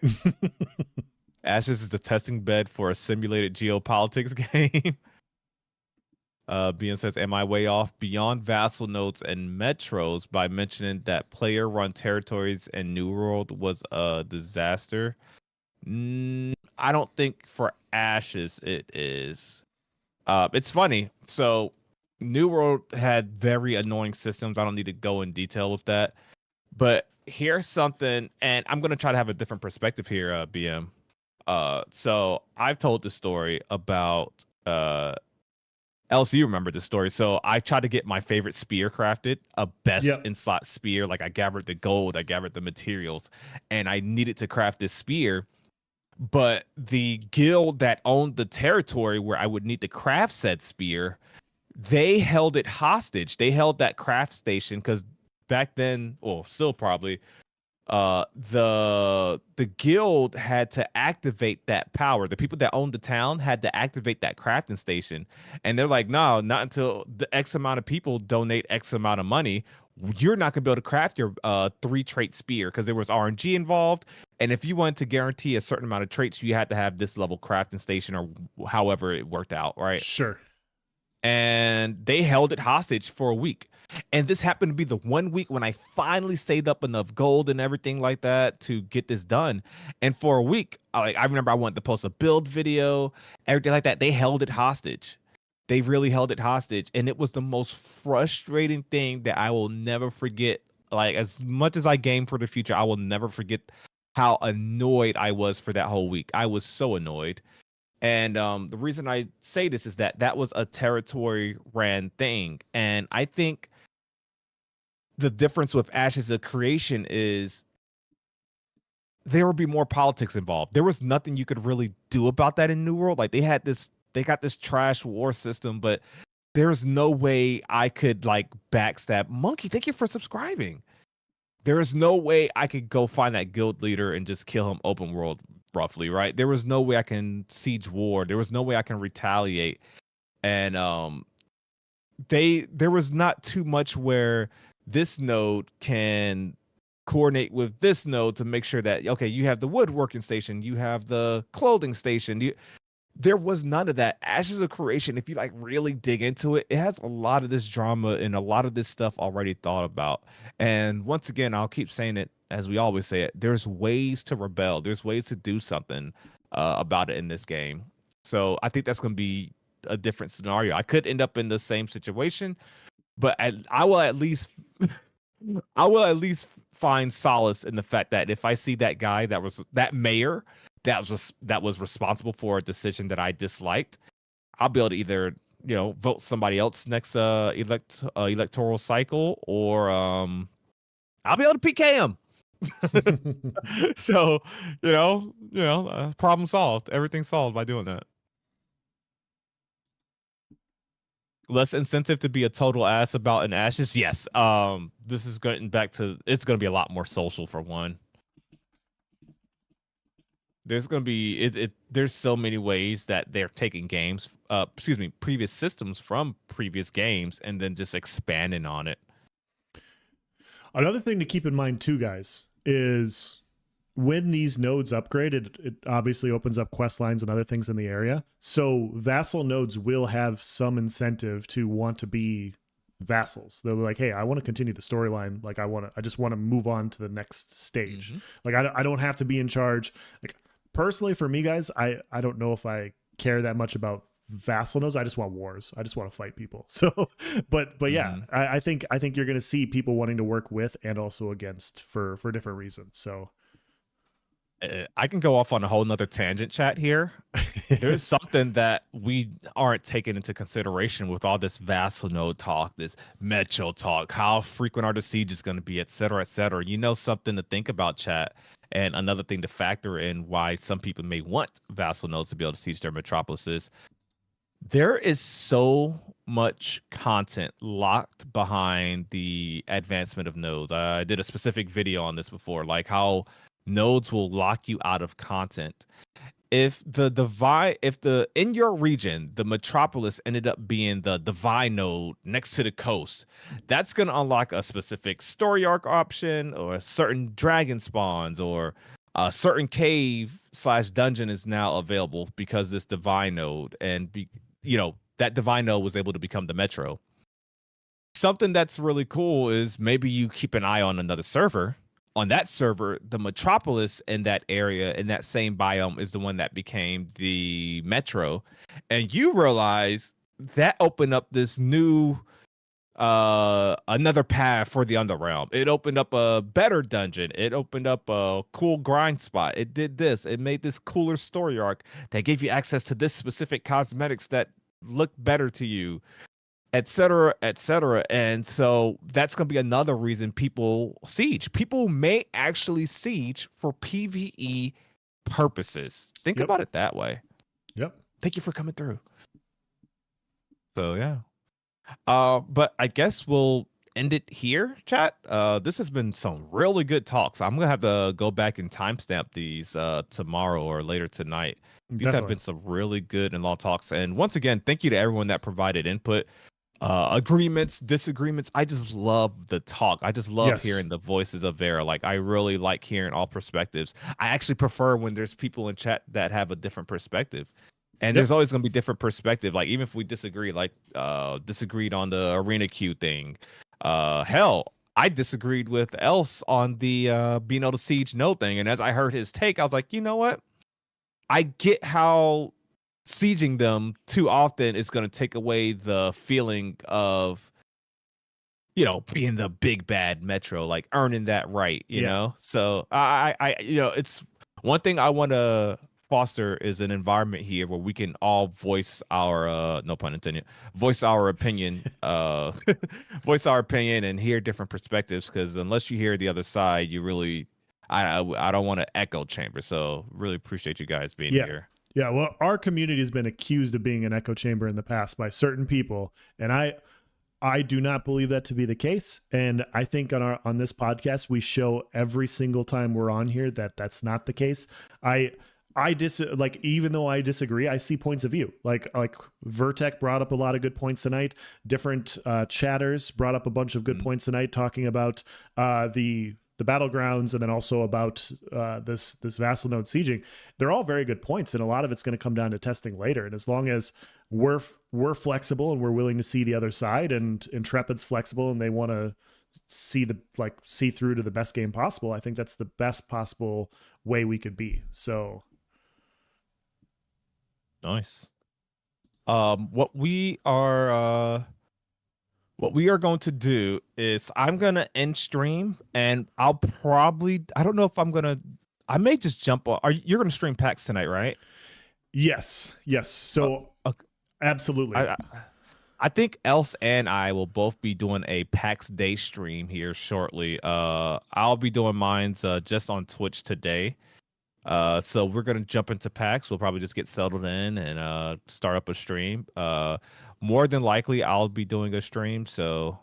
Ashes is the testing bed for a simulated geopolitics game. BM says, am I way off? Beyond vassal nodes and metros by mentioning that player-run territories in New World was a disaster? I don't think for Ashes it is. It's funny. So New World had very annoying systems. I don't need to go in detail with that. But here's something, and I'm going to try to have a different perspective here, BM. So I've told the story about Else, you remember the story. So I tried to get my favorite spear crafted, a best Yep. in slot spear. Like I gathered the gold, I gathered the materials, and I needed to craft this spear. But the guild that owned the territory where I would need to craft said spear, they held it hostage. They held that craft station because back then, well, still probably, the guild had to activate that power. The people that owned the town had to activate that crafting station, and they're like, no, not until the X amount of people donate X amount of money. You're not gonna be able to craft your 3 trait spear because there was RNG involved, and if you wanted to guarantee a certain amount of traits, you had to have this level crafting station or however it worked out, right? Sure. And they held it hostage for a week. And this happened to be the 1 week when I finally saved up enough gold and everything like that to get this done. And for a week, I remember I wanted to post a build video, everything like that. They held it hostage. They really held it hostage. And it was the most frustrating thing that I will never forget. Like, as much as I game for the future, I will never forget how annoyed I was for that whole week. I was so annoyed. And the reason I say this is that that was a territory ran thing. And I think the difference with Ashes of Creation is there would be more politics involved. There was nothing you could really do about that in New World. Like they got this trash war system, but there's no way I could like backstab Monkey. Thank you for subscribing. There is no way I could go find that guild leader and just kill him open world roughly, right? There was no way I can siege war. There was no way I can retaliate. And there was not too much where this node can coordinate with this node to make sure that, okay, you have the woodworking station, you have the clothing station, there was none of that. Ashes of Creation, if you like really dig into it, it has a lot of this drama and a lot of this stuff already thought about. And once again, I'll keep saying it as we always say it. There's ways to rebel. There's ways to do something about it in this game. So I think that's going to be a different scenario. I could end up in the same situation, but I will at least find solace in the fact that if I see that guy that mayor that was responsible for a decision that I disliked, I'll be able to either vote somebody else next electoral cycle, or I'll be able to PK him. So problem solved. Everything solved by doing that. Less incentive to be a total ass about an Ashes. Yes. This is going back to, it's going to be a lot more social for one. There's going to be there's so many ways that they're taking previous systems from previous games and then just expanding on it. Another thing to keep in mind too, guys, is when these nodes upgrade, it obviously opens up quest lines and other things in the area. So vassal nodes will have some incentive to want to be vassals. They'll be like, hey, I want to continue the storyline. Like I just want to move on to the next stage. Like I don't have to be in charge. Like personally for me, guys, I don't know if I care that much about vassal nodes. I just want wars. I just want to fight people. So but yeah, I think you're going to see people wanting to work with and also against for different reasons. So I can go off on a whole nother tangent chat here. There's something that we aren't taking into consideration with all this vassal node talk, this metro talk, how frequent are the sieges going to be, et cetera, et cetera. Something to think about, chat. And another thing to factor in why some people may want vassal nodes to be able to siege their metropolises. There is so much content locked behind the advancement of nodes. I did a specific video on this before, like how nodes will lock you out of content. If in your region, the metropolis ended up being the divine node next to the coast, that's going to unlock a specific story arc option, or a certain dragon spawns, or a certain cave / dungeon is now available because this divine node, and that divine node was able to become the metro. Something that's really cool is maybe you keep an eye on another server. On that server, the metropolis in that area, in that same biome, is the one that became the metro. And you realize that opened up this new, another path for the Underrealm. It opened up a better dungeon. It opened up a cool grind spot. It did this. It made this cooler story arc that gave you access to this specific cosmetics that look better to you, etc., etc. And so that's going to be another reason people siege. People may actually siege for PvE purposes. Think about it that way. Yep. Thank you for coming through. So yeah. But I guess we'll end it here, chat. This has been some really good talks. I'm gonna have to go back and timestamp these tomorrow or later tonight. These have been some really good and long talks. And once again, thank you to everyone that provided input. Agreements, disagreements. I just love the talk. I just love hearing the voices of Verra. Like, I really like hearing all perspectives. I actually prefer when there's people in chat that have a different perspective. And there's always going to be different perspective. Like, even if we disagree, like disagreed on the arena queue thing. Hell, I disagreed with Else on the being able to siege no thing. And as I heard his take, I was like, you know what? I get how sieging them too often is going to take away the feeling of, you know, being the big bad metro, like earning that right, you know? So I you know, it's one thing I want to foster is an environment here where we can all voice our no pun intended, voice our opinion, voice our opinion and hear different perspectives, because unless you hear the other side, you really I don't want to echo chamber. So really appreciate you guys being here. Yeah, well, our community has been accused of being an echo chamber in the past by certain people, and I do not believe that to be the case. And I think on this podcast we show every single time we're on here that that's not the case. Like, even though I disagree, I see points of view. Like Vertec brought up a lot of good points tonight. Different chatters brought up a bunch of good points tonight, talking about the battlegrounds, and then also about this vassal node sieging. They're all very good points, and a lot of it's going to come down to testing later. And as long as we're flexible and we're willing to see the other side, and Intrepid's flexible and they want to see through to the best game possible, I think that's the best possible way we could be. So nice. What we are going to do is I'm going to end stream, and I'll probably, I don't know if I may just jump on. You're going to stream PAX tonight, right? Yes. So absolutely. I think Else and I will both be doing a PAX Day stream here shortly. I'll be doing mine's just on Twitch today. So we're gonna jump into PAX. We'll probably just get settled in and start up a stream. More than likely, I'll be doing a stream. So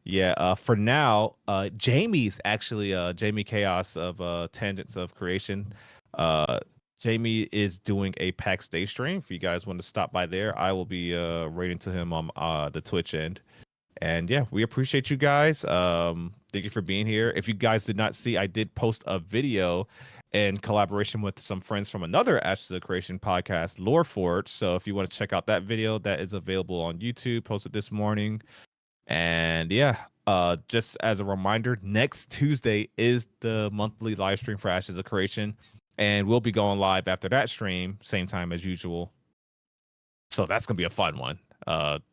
yeah. For now, Jamie's actually Jamie Chaos of Tangents of Creation. Jamie is doing a PAX Day stream. If you guys want to stop by there, I will be rating to him on the Twitch end. And yeah, we appreciate you guys. Thank you for being here. If you guys did not see, I did post a video in collaboration with some friends from another Ashes of Creation podcast, Lore Forge. So if you want to check out that video, that is available on YouTube, posted this morning. And yeah, just as a reminder, next Tuesday is the monthly live stream for Ashes of Creation. And we'll be going live after that stream, same time as usual. So that's going to be a fun one.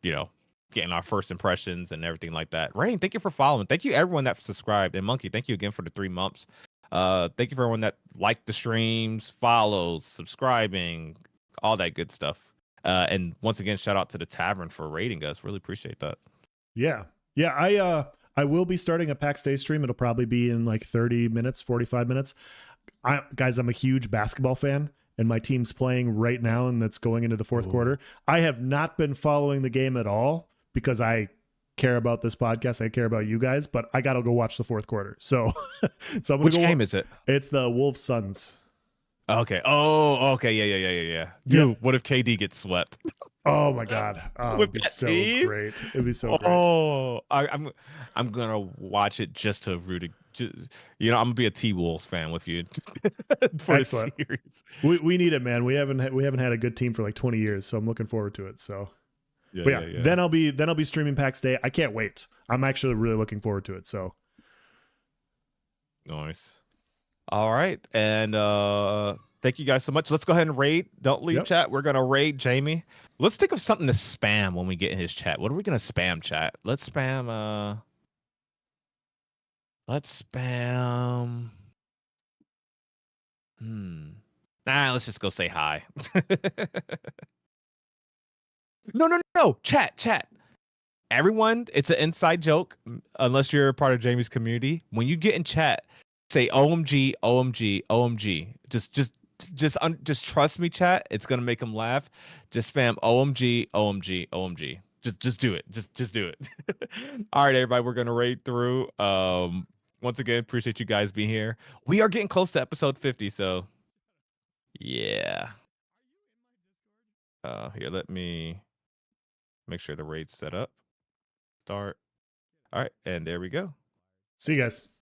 You know, getting our first impressions and everything like that. Rain, thank you for following. Thank you everyone that subscribed. And Monkey, thank you again for the 3 months. Thank you for everyone that liked the streams, follows, subscribing, all that good stuff. And once again, shout out to the tavern for rating us. Really appreciate that. Yeah. I will be starting a PAX Day stream. It'll probably be in like 30 minutes, 45 minutes. Guys, I'm a huge basketball fan, and my team's playing right now, and that's going into the fourth quarter. I have not been following the game at all because I care about this podcast. I care about you guys, but I got to go watch the fourth quarter. So, I'm Which game is it? It's the Wolves Suns. Okay. Oh, okay. Yeah. Dude, what if KD gets swept? Oh my God. It'd be so great. It'd be so great. Oh, I'm gonna watch it just to root. You know, I'm gonna be a T-Wolves fan with you for the series. We need it, man. We haven't had a good team for like 20 years, so I'm looking forward to it. So yeah. Then I'll be streaming PAX Day. I can't wait. I'm actually really looking forward to it. So nice. All right, and thank you guys so much. Let's go ahead and raid. Don't leave chat. We're gonna raid Jamie. Let's think of something to spam when we get in his chat. What are we gonna spam, chat? Let's spam. Let's spam. Let's just go say hi. No. Chat. Everyone, it's an inside joke. Unless you're a part of Jamie's community, when you get in chat, say OMG, OMG, OMG. Just trust me, chat. It's gonna make them laugh. Just spam OMG, OMG, OMG. Just do it. Just do it. All right, everybody, we're gonna raid through. Once again, appreciate you guys being here. We are getting close to episode 50, so yeah. Here, let me make sure the raid's set up. Start. All right, and there we go. See you guys.